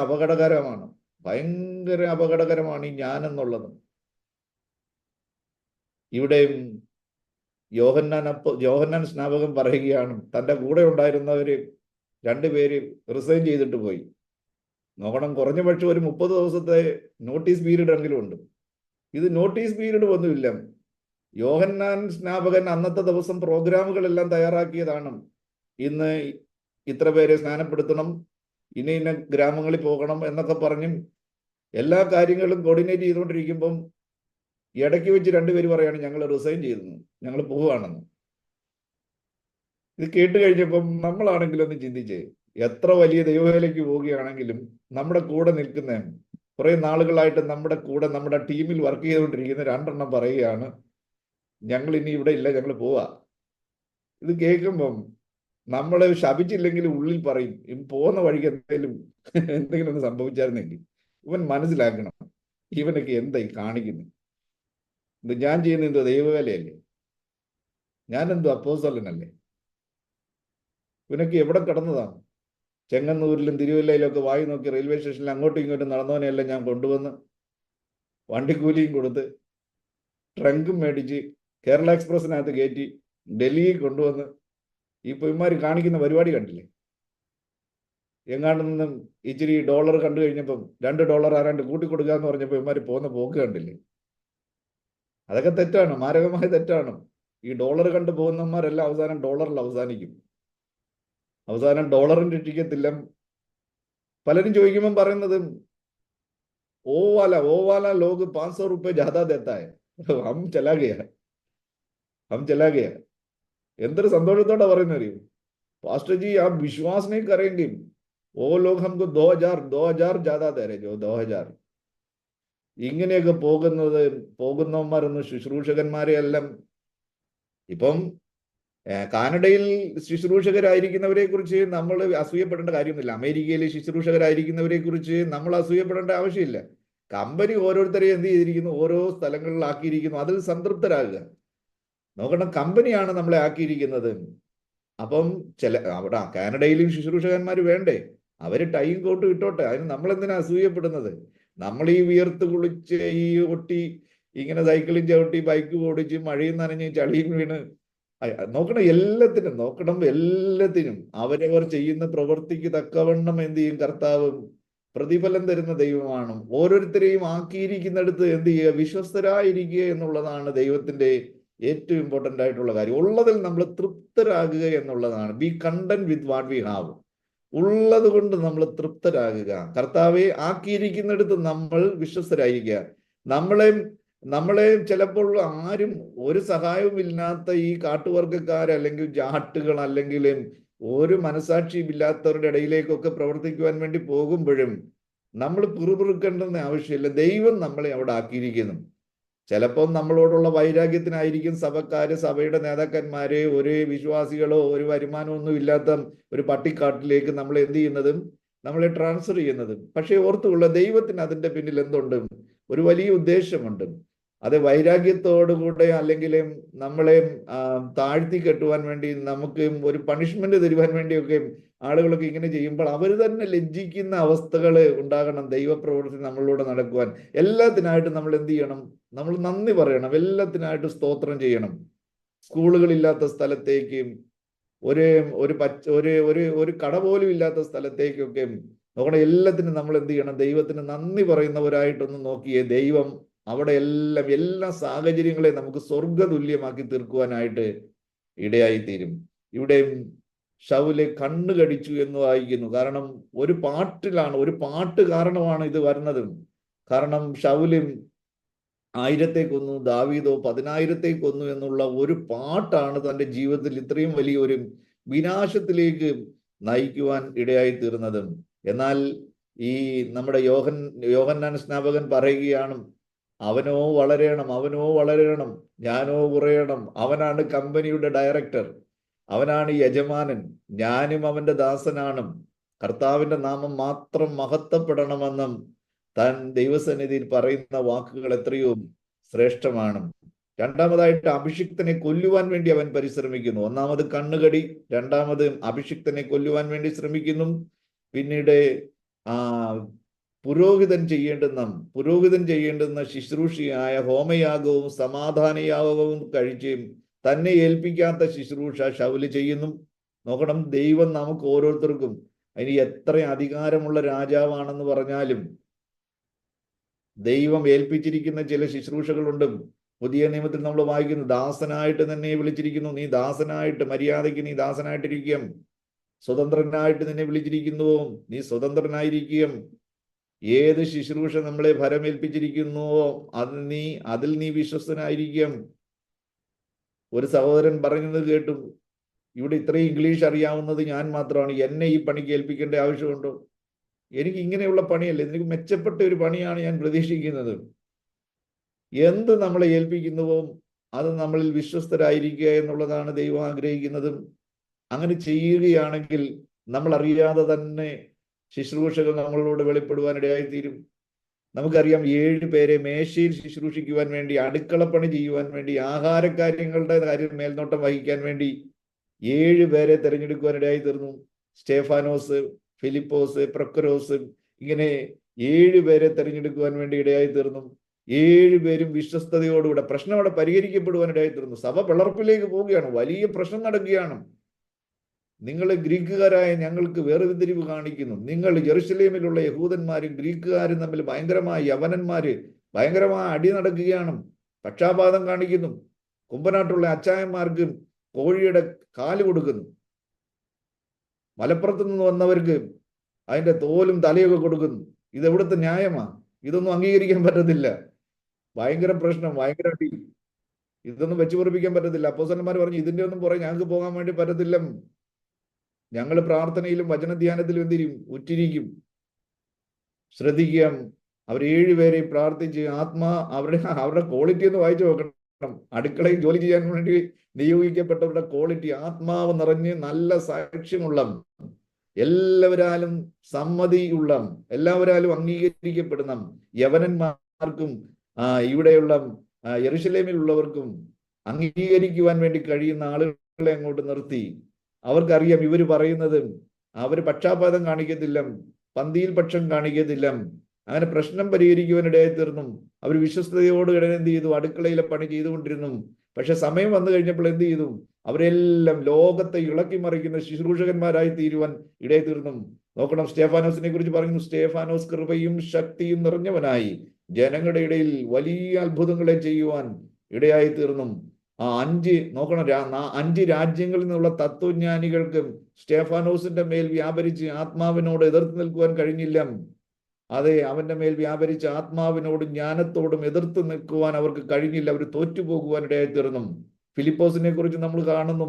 അപകടകരമാണ് ഈ ഞാൻ എന്നുള്ളത്. ഇവിടെ യോഹന്നാൻ സ്നാപകൻ പറയുകയാണ്, തൻ്റെ കൂടെ ഉണ്ടായിരുന്നവര് 2 പേര് റിസൈൻ ചെയ്തിട്ട് പോയി. നോക്കണം, കുറഞ്ഞ പക്ഷം ഒരു 30 ദിവസത്തെ നോട്ടീസ് പീരീഡ് എങ്കിലും ഉണ്ട്. ഇത് നോട്ടീസ് പീരീഡ് ഒന്നുമില്ല. യോഹന്നാൻ സ്നാപകൻ അന്നത്തെ ദിവസം പ്രോഗ്രാമുകളെല്ലാം തയ്യാറാക്കിയതാണ്. ഇന്ന് ഇത്ര പേരെ സ്നാനപ്പെടുത്തണം, ഇന്ന ഗ്രാമങ്ങളിൽ പോകണം എന്നൊക്കെ പറഞ്ഞ് എല്ലാ കാര്യങ്ങളും കോർഡിനേറ്റ് ചെയ്തുകൊണ്ടിരിക്കുമ്പം ഇടയ്ക്ക് വെച്ച് 2 പേര് പറയാണ്, ഞങ്ങൾ റിസൈൻ ചെയ്തു, ഞങ്ങൾ പോവുകയാണെന്ന്. ഇത് കേട്ട് കഴിഞ്ഞപ്പം നമ്മളാണെങ്കിലും ഒന്ന് ചിന്തിച്ചേ, എത്ര വലിയ ദൈവവേലയ്ക്ക് പോവുകയാണെങ്കിലും നമ്മുടെ കൂടെ നിൽക്കുന്ന, കുറെ നാളുകളായിട്ട് നമ്മുടെ കൂടെ നമ്മുടെ ടീമിൽ വർക്ക് ചെയ്തുകൊണ്ടിരിക്കുന്ന 2 എണ്ണം പറയുകയാണ്, ഞങ്ങൾ ഇനി ഇവിടെ ഇല്ല, ഞങ്ങൾ പോവാ. ഇത് കേൾക്കുമ്പം നമ്മൾ ശപിച്ചില്ലെങ്കിൽ ഉള്ളിൽ പറയും, പോകുന്ന വഴിക്ക് എന്തെങ്കിലും ഒന്ന് സംഭവിച്ചായിരുന്നെങ്കിൽ. ഇവൻ മനസ്സിലാക്കണം, ഇവനൊക്കെ എന്തായി കാണിക്കുന്നു? ഞാൻ ചെയ്യുന്ന എന്തോ ദൈവവേലയല്ലേ? ഞാനെന്തോ അപ്പോസ്തലനല്ലേ? ഇവനൊക്കെ എവിടെ കിടന്നതാണ്? ചെങ്ങന്നൂരിലും തിരുവല്ലയിലും ഒക്കെ വായി നോക്കി റെയിൽവേ സ്റ്റേഷനിൽ അങ്ങോട്ടും ഇങ്ങോട്ടും നടന്നവനെല്ലാം ഞാൻ കൊണ്ടുവന്ന് വണ്ടിക്കൂലിയും കൊടുത്ത് ട്രങ്കും മേടിച്ച് കേരള എക്സ്പ്രസിനകത്ത് കയറ്റി ഡൽഹിയിൽ കൊണ്ടുവന്ന് ഈ ഇവന്മാർ കാണിക്കുന്ന പരിപാടി കണ്ടില്ലേ? എങ്ങാണ്ട് നിന്നും ഇച്ചിരി ഡോളർ കണ്ടു കഴിഞ്ഞപ്പം $2 ആരാണ്ട് കൂട്ടിക്കൊടുക്കുക എന്ന് പറഞ്ഞപ്പോൾ ഇവന്മാർ പോകുന്ന പോക്ക് കണ്ടില്ലേ? അതൊക്കെ തെറ്റാണ്, മാരകമായ തെറ്റാണ്. ഈ ഡോളർ കണ്ടു പോകുന്നവന്മാരെല്ലാം അവസാനം ഡോളറിൽ അവസാനിക്കും. അവസാനം ഡോളറും രക്ഷിക്കത്തില്ല, പലരും ചോദിക്കുമ്പോൾ പറയുന്നത് ഓ വാല ലോഗ് 500 रुपये ज्यादा देता है हम चला गया हम चला गया എന്തൊരു സന്തോഷത്തോടെ പറയുന്ന അറിയും पास्टर जी आप विश्वास नहीं करेंगे वो लोग हमको 2000 ज्यादा दे रहे जो 2000 ഇങ്ങനെയൊക്കെ പോകുന്നവന്മാരൊന്നും ശുശ്രൂഷകന്മാരെ എല്ലാം ഇപ്പം കാനഡയിൽ ശുശ്രൂഷകരായിരിക്കുന്നവരെ കുറിച്ച് നമ്മൾ അസൂയപ്പെടേണ്ട കാര്യമൊന്നുമില്ല. അമേരിക്കയിലെ ശുശ്രൂഷകരായിരിക്കുന്നവരെ കുറിച്ച് നമ്മൾ അസൂയപ്പെടേണ്ട ആവശ്യമില്ല. കമ്പനി ഓരോരുത്തരെയും എന്ത് ചെയ്തിരിക്കുന്നു, ഓരോ സ്ഥലങ്ങളിലാക്കിയിരിക്കുന്നു, അതിൽ സംതൃപ്തരാകുക. നോക്കണം, കമ്പനിയാണ് നമ്മളെ ആക്കിയിരിക്കുന്നത്. അപ്പം അവിടെ കാനഡയിലും ശുശ്രൂഷകന്മാർ വേണ്ടേ? അവര് ടൈം കോട്ട് ഇട്ടോട്ടെ, അതിന് നമ്മൾ എന്തിനാ അസൂയപ്പെടുന്നത്? നമ്മൾ ഈ വിയർത്ത് കുളിച്ച് ഈ ഒട്ടി ഇങ്ങനെ സൈക്കിളും ചവിട്ടി ബൈക്ക് ഓടിച്ച് മഴയും നനഞ്ഞ് ചളിയും വീണ് നോക്കണം എല്ലാത്തിനും അവരവർ ചെയ്യുന്ന പ്രവൃത്തിക്ക് തക്കവണ്ണം എന്ത് ചെയ്യും? കർത്താവ് പ്രതിഫലം തരുന്ന ദൈവമാണ്. ഓരോരുത്തരെയും ആക്കിയിരിക്കുന്നിടത്ത് എന്ത് ചെയ്യുക? വിശ്വസ്തരായിരിക്കുക എന്നുള്ളതാണ് ദൈവത്തിന്റെ ഏറ്റവും ഇമ്പോർട്ടൻ്റ് ആയിട്ടുള്ള കാര്യം. ഉള്ളതിൽ നമ്മൾ തൃപ്തരാകുക എന്നുള്ളതാണ്. B content with what we have. ഉള്ളത് കൊണ്ട് നമ്മൾ തൃപ്തരാകുക. കർത്താവെ ആക്കിയിരിക്കുന്നിടത്ത് നമ്മൾ വിശ്വസ്തരായിരിക്കുക. നമ്മളെ ചിലപ്പോൾ ആരും ഒരു സഹായവും ഇല്ലാത്ത ഈ കാട്ടുവർഗക്കാർ അല്ലെങ്കിൽ ജാട്ടുകൾ അല്ലെങ്കിൽ ഒരു മനസാക്ഷിയും ഇല്ലാത്തവരുടെ ഇടയിലേക്കൊക്കെ പ്രവർത്തിക്കുവാൻ വേണ്ടി പോകുമ്പോഴും നമ്മൾ പിറുപിറുക്കേണ്ടെന്ന് ആവശ്യമില്ല. ദൈവം നമ്മളെ അവിടെ ആക്കിയിരിക്കുന്നു. ചിലപ്പോൾ നമ്മളോടുള്ള വൈരാഗ്യത്തിനായിരിക്കും സഭക്കാര്, സഭയുടെ നേതാക്കന്മാര്, ഒരു വിശ്വാസികളോ ഒരു വരുമാനമൊന്നും ഇല്ലാത്ത ഒരു പട്ടിക്കാട്ടിലേക്ക് നമ്മൾ എന്ത് ചെയ്യുന്നതും നമ്മളെ ട്രാൻസ്ഫർ ചെയ്യുന്നതും. പക്ഷെ ഓർത്തുകൊള്ള, ദൈവത്തിന് അതിന്റെ പിന്നിൽ എന്തുണ്ട്? ഒരു വലിയ ഉദ്ദേശമുണ്ട്. അത് വൈരാഗ്യത്തോടുകൂടെ അല്ലെങ്കിൽ നമ്മളെ താഴ്ത്തി കെട്ടുവാൻ വേണ്ടി, നമുക്ക് ഒരു പണിഷ്മെന്റ് തരുവാൻ വേണ്ടിയൊക്കെ ആളുകളൊക്കെ ഇങ്ങനെ ചെയ്യുമ്പോൾ അവർ തന്നെ ലജ്ജിക്കുന്ന അവസ്ഥകൾ ഉണ്ടാകണം. ദൈവപ്രവൃത്തി നമ്മളിലൂടെ നടക്കുവാൻ എല്ലാത്തിനായിട്ട് നമ്മൾ എന്ത് ചെയ്യണം? നമ്മൾ നന്ദി പറയണം, എല്ലാത്തിനായിട്ട് സ്തോത്രം ചെയ്യണം. സ്കൂളുകളില്ലാത്ത സ്ഥലത്തേക്ക്, ഒരു കട പോലും ഇല്ലാത്ത സ്ഥലത്തേക്കൊക്കെ നോക്കണം. എല്ലാത്തിനും നമ്മൾ എന്ത് ചെയ്യണം? ദൈവത്തിന് നന്ദി പറയുന്നവരായിട്ടൊന്ന് നോക്കിയേ. ദൈവം അവിടെ എല്ലാ സാഹചര്യങ്ങളെയും നമുക്ക് സ്വർഗതുല്യമാക്കി തീർക്കുവാനായിട്ട് ഇടയായിത്തീരും. ഇവിടെ ശൗല് കണ്ണു കടിച്ചു എന്ന് വായിക്കുന്നു. കാരണം ഒരു പാട്ട് കാരണമാണ് ഇത് വരുന്നത്. കാരണം ശൗല് 1000 കൊന്നു, ദാവീദോ 10,000 കൊന്നു എന്നുള്ള ഒരു പാട്ടാണ് തൻ്റെ ജീവിതത്തിൽ ഇത്രയും വലിയൊരു വിനാശത്തിലേക്ക് നയിക്കുവാൻ ഇടയായി തീർന്നത്. എന്നാൽ ഈ നമ്മുടെ യോഹന്നാൻ സ്നാപകൻ പറയുകയാണ്, അവനോ വളരണം, ഞാനോ കുറയണം. അവനാണ് കമ്പനിയുടെ ഡയറക്ടർ, അവനാണ് യജമാനൻ, ഞാനും അവന്റെ ദാസനാണ്. കർത്താവിന്റെ നാമം മാത്രം മഹത്വപ്പെടണമെന്നും താൻ ദൈവസന്നിധിയിൽ പറയുന്ന വാക്കുകൾ എത്രയോ ശ്രേഷ്ഠമാണ്. രണ്ടാമതായിട്ട്, അഭിഷിക്തനെ കൊല്ലുവാൻ വേണ്ടി അവൻ പരിശ്രമിക്കുന്നു. ഒന്നാമത് കണ്ണുകടി, രണ്ടാമത് അഭിഷിക്തനെ കൊല്ലുവാൻ വേണ്ടി ശ്രമിക്കുന്നു. പിന്നീട് പുരോഹിതൻ ചെയ്യേണ്ടുന്ന ശുശ്രൂഷയായ ഹോമയാഗവും സമാധാനയാഗവും കഴിച്ച് തന്നെ ഏൽപ്പിക്കാത്ത ശുശ്രൂഷ ശൗല് ചെയ്യുന്നു. നോക്കണം, ദൈവം നമുക്ക് ഓരോരുത്തർക്കും, അതിന് എത്ര അധികാരമുള്ള രാജാവാണെന്ന് പറഞ്ഞാലും ദൈവം ഏൽപ്പിച്ചിരിക്കുന്ന ചില ശുശ്രൂഷകളുണ്ട്. പുതിയ നിയമത്തിൽ നമ്മൾ വായിക്കുന്നു, ദാസനായിട്ട് തന്നെ വിളിച്ചിരിക്കുന്നു. നീ ദാസനായിട്ട്, മര്യാദയ്ക്ക് നീ ദാസനായിട്ടിരിക്കും. സ്വതന്ത്രനായിട്ട് നിന്നെ വിളിച്ചിരിക്കുന്നുവോ, നീ സ്വതന്ത്രനായിരിക്കും. ഏത് ശുശ്രൂഷ നമ്മളെ ഭരമേൽപ്പിച്ചിരിക്കുന്നുവോ അതിൽ നീ വിശ്വസ്തനായിരിക്കും. ഒരു സഹോദരൻ പറയുന്നത് കേട്ടു, ഇവിടെ ഇത്രയും ഇംഗ്ലീഷ് അറിയാവുന്നത് ഞാൻ മാത്രമാണ്, എന്നെ ഈ പണിക്ക് ഏൽപ്പിക്കേണ്ട ആവശ്യമുണ്ടോ? എനിക്ക് ഇങ്ങനെയുള്ള പണിയല്ല, എനിക്ക് മെച്ചപ്പെട്ട ഒരു പണിയാണ് ഞാൻ പ്രതീക്ഷിക്കുന്നത്. എന്ത് നമ്മളെ ഏൽപ്പിക്കുന്നുവോ അത് നമ്മളിൽ വിശ്വസ്തരായിരിക്കുക എന്നുള്ളതാണ് ദൈവം ആഗ്രഹിക്കുന്നതും. അങ്ങനെ ചെയ്യുകയാണെങ്കിൽ നമ്മൾ അറിയാതെ തന്നെ ശുശ്രൂഷകൾ നമ്മളോട് വെളിപ്പെടുവാനിടയായിത്തീരും. നമുക്കറിയാം, 7 പേരെ മേശയിൽ ശുശ്രൂഷിക്കുവാൻ വേണ്ടി, അടുക്കളപ്പണി ചെയ്യുവാൻ വേണ്ടി, ആഹാരകാര്യങ്ങളുടെ കാര്യം മേൽനോട്ടം വഹിക്കാൻ വേണ്ടി 7 പേരെ തിരഞ്ഞെടുക്കുവാനിടയായി തീർന്നു. സ്റ്റേഫാനോസ്, ഫിലിപ്പോസ്, പ്രൊക്കരോസ്, ഇങ്ങനെ 7 പേരെ തിരഞ്ഞെടുക്കുവാൻ വേണ്ടി ഇടയായി തീർന്നു. 7 പേരും വിശ്വസ്തയോടുകൂടെ പ്രശ്നം അവിടെ പരിഹരിക്കപ്പെടുവാനിടയായി തീർന്നു. സഭ പിളർപ്പിലേക്ക് പോവുകയാണ്, വലിയ പ്രശ്നം നടക്കുകയാണ്. നിങ്ങൾ ഗ്രീക്കുകാരായ ഞങ്ങൾക്ക് വേർതിരിവ് കാണിക്കുന്നു. നിങ്ങൾ ജെറുസലേമിലുള്ള യഹൂദന്മാരും ഗ്രീക്കുകാരും തമ്മിൽ ഭയങ്കരമായ അടി നടക്കുകയാണ്. പക്ഷാപാതം കാണിക്കുന്നു. കുമ്പനാട്ടുള്ള അച്ചായന്മാർക്ക് കോഴിയുടെ കാല് കൊടുക്കുന്നു. മലപ്പുറത്ത് നിന്ന് വന്നവർക്ക് അതിന്റെ തോലും തലയൊക്കെ കൊടുക്കുന്നു. ഇതെവിടുത്തെ ന്യായമാ? ഇതൊന്നും അംഗീകരിക്കാൻ പറ്റത്തില്ല. ഭയങ്കര പ്രശ്നം, ഭയങ്കര അടി. ഇതൊന്നും വെച്ച് പൊറിപ്പിക്കാൻ പറ്റത്തില്ല. അപ്പോസ്തലന്മാർ പറഞ്ഞു, ഇതിന്റെ ഒന്നും പുറകെ ഞങ്ങൾക്ക് പോകാൻ വേണ്ടി പറ്റത്തില്ല. ഞങ്ങൾ പ്രാർത്ഥനയിലും വചനധ്യാനത്തിലും എന്തിരിക്കും? ഉറ്റിരിക്കും. ശ്രദ്ധിക്കുക, അവർ 7 പേരെ പ്രാർത്ഥിച്ച് അവരുടെ ക്വാളിറ്റി ഒന്ന് വായിച്ചു നോക്കണം. അടുക്കളയിൽ ജോലി ചെയ്യാൻ വേണ്ടി നിയോഗിക്കപ്പെട്ടവരുടെ ക്വാളിറ്റി, ആത്മാവ് നിറഞ്ഞ് നല്ല സാക്ഷ്യമുള്ള, എല്ലാവരാലും സമ്മതിയുള്ള, എല്ലാവരാലും അംഗീകരിക്കപ്പെടുന്ന യവനന്മാർക്കും ഇവിടെയുള്ള യെരുശലേമിലുള്ളവർക്കും അംഗീകരിക്കുവാൻ വേണ്ടി കഴിയുന്ന ആളുകളെ അങ്ങോട്ട് നിർത്തി. അവർക്കറിയാം ഇവര് പറയുന്നത്, അവര് പക്ഷാപാതം കാണിക്കത്തില്ല, പന്തിയിൽ പക്ഷം കാണിക്കത്തില്ല. അങ്ങനെ പ്രശ്നം പരിഹരിക്കുവാനിടയായി തീർന്നു. അവർ വിശ്വസ്തയോട് എന്ത് ചെയ്തു? അടുക്കളയിലെ പണി ചെയ്തുകൊണ്ടിരുന്നു. പക്ഷെ സമയം വന്നു കഴിഞ്ഞപ്പോൾ എന്ത് ചെയ്തു? അവരെല്ലാം ലോകത്തെ ഇളക്കി മറിക്കുന്ന ശുശ്രൂഷകന്മാരായി തീരുവാൻ ഇടയായി തീർന്നു. നോക്കണം, സ്തേഫാനോസിനെ കുറിച്ച് പറയുന്നു, സ്തേഫാനോസ് കൃപയും ശക്തിയും നിറഞ്ഞവനായി ജനങ്ങളുടെ ഇടയിൽ വലിയ അത്ഭുതങ്ങളെ ചെയ്യുവാൻ ഇടയായി തീർന്നു. നോക്കണം, 5 രാജ്യങ്ങളിൽ നിന്നുള്ള തത്വജ്ഞാനികൾക്കും സ്തേഫാനോസിന്റെ മേൽ വ്യാപരിച്ച് ആത്മാവിനോട് എതിർത്ത് നിൽക്കുവാൻ കഴിഞ്ഞില്ല. അതെ, അവന്റെ മേൽ വ്യാപരിച്ച ആത്മാവിനോടും ജ്ഞാനത്തോടും എതിർത്ത് നിൽക്കുവാൻ അവർക്ക് കഴിഞ്ഞില്ല. അവർ തോറ്റുപോകുവാൻ ഇടയായി തീർന്നു. ഫിലിപ്പോസിനെ കുറിച്ച് നമ്മൾ കാണുന്നു,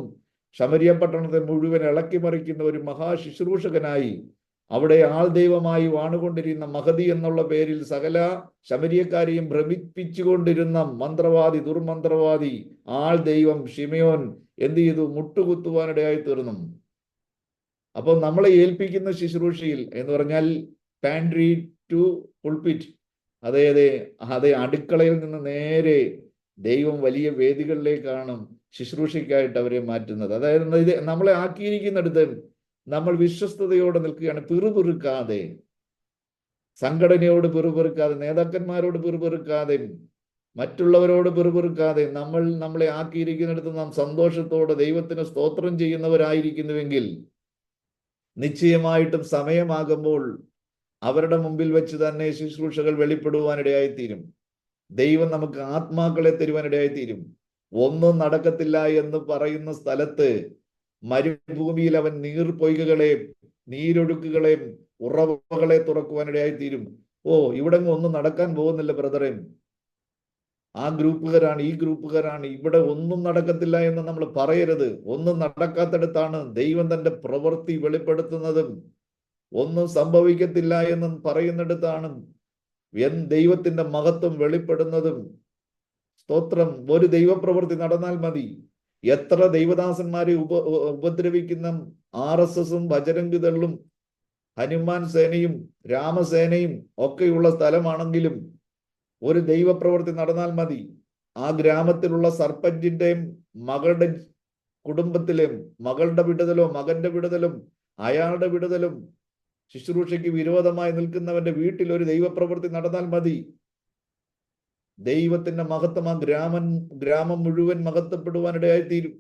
ശമരിയ പട്ടണത്തെ മുഴുവൻ ഇളക്കി മറിക്കുന്ന ഒരു മഹാശുശ്രൂഷകനായി, അവിടെ ആൾ ദൈവമായി വാണുകൊണ്ടിരുന്ന മഹദി എന്നുള്ള പേരിൽ സകല ശമരിയക്കാരെയും ഭ്രമിപ്പിച്ചുകൊണ്ടിരുന്ന മന്ത്രവാദി, ദുർമന്ത്രവാദി, ആൾ ദൈവം ഷിമയോൻ എന്ത് ചെയ്തു? മുട്ടുകുത്തുവാനിടയായി തീർന്നു. അപ്പൊ നമ്മളെ ഏൽപ്പിക്കുന്ന ശുശ്രൂഷയിൽ എന്ന് പറഞ്ഞാൽ പാൻട്രി ടു പുൾപിറ്റ്, അതെ, അടുക്കളയിൽ നിന്ന് നേരെ ദൈവം വലിയ വേദികളിലേക്കാണ് ശുശ്രൂഷയ്ക്കായിട്ട് അവരെ മാറ്റുന്നത്. അതായത് ഇത് നമ്മളെ ആക്കിയിരിക്കുന്നിടത്ത് നമ്മൾ വിശ്വസ്തയോടെ നിൽക്കുകയാണ്, പിറുപിറുക്കാതെ, സംഘടനയോട് പിറുപിറുക്കാതെ, നേതാക്കന്മാരോട് പിറുപിറുക്കാതെ, മറ്റുള്ളവരോട് പിറുപിറുക്കാതെ, നമ്മളെ ആക്കിയിരിക്കുന്നിടത്ത് നാം സന്തോഷത്തോടെ ദൈവത്തിന് സ്തോത്രം ചെയ്യുന്നവരായിരിക്കുന്നുവെങ്കിൽ നിശ്ചയമായിട്ടും സമയമാകുമ്പോൾ അവരുടെ മുമ്പിൽ വെച്ച് തന്നെ ശുശ്രൂഷകൾ വെളിപ്പെടുവാനിടയായിത്തീരും. ദൈവം നമുക്ക് ആത്മാക്കളെ തരുവാനിടയായിത്തീരും. ഒന്നും നടക്കത്തില്ല എന്ന് പറയുന്ന സ്ഥലത്ത് മരുഭൂമിയിൽ അവൻ നീർപ്പൊയ്കകളെയും നീരൊഴുക്കുകളെയും ഉറവകളെ തുറക്കുവാനിടയായിത്തീരും. ഇവിടെ ഒന്നും നടക്കാൻ പോകുന്നില്ല ബ്രദറെ, ആ ഗ്രൂപ്പുകാരാണ്, ഈ ഗ്രൂപ്പുകാരാണ്, ഇവിടെ ഒന്നും നടക്കത്തില്ല എന്ന് നമ്മൾ പറയരുത്. ഒന്നും നടക്കാത്തടത്താണ് ദൈവം തന്റെ പ്രവൃത്തി വെളിപ്പെടുത്തുന്നതും. ഒന്നും സംഭവിക്കത്തില്ല എന്ന് പറയുന്നിടത്താണ് ദൈവത്തിന്റെ മഹത്വം വെളിപ്പെടുന്നതും. സ്തോത്രം. ഒരു ദൈവപ്രവൃത്തി നടന്നാൽ മതി. എത്ര ദൈവദാസന്മാരെ ഉപദ്രവിക്കുന്ന RSSും ബജരംഗ് ഹനുമാൻ സേനയും രാമസേനയും ഒക്കെയുള്ള സ്ഥലമാണെങ്കിലും ഒരു ദൈവപ്രവൃത്തി നടന്നാൽ മതി. ആ ഗ്രാമത്തിലുള്ള സർപ്പഞ്ചിന്റെയും മകളുടെ കുടുംബത്തിലെയും മകളുടെ വിടുതലോ മകന്റെ വിടുതലും അയാളുടെ വിടുതലും ശുശ്രൂഷയ്ക്ക് വിരോധമായി നിൽക്കുന്നവന്റെ വീട്ടിൽ ഒരു ദൈവപ്രവൃത്തി നടന്നാൽ മതി. ദൈവത്തിന്റെ മഹത്വം ആ ഗ്രാമം മുഴുവൻ മഹത്വപ്പെടുവാനിടയായിത്തീരും.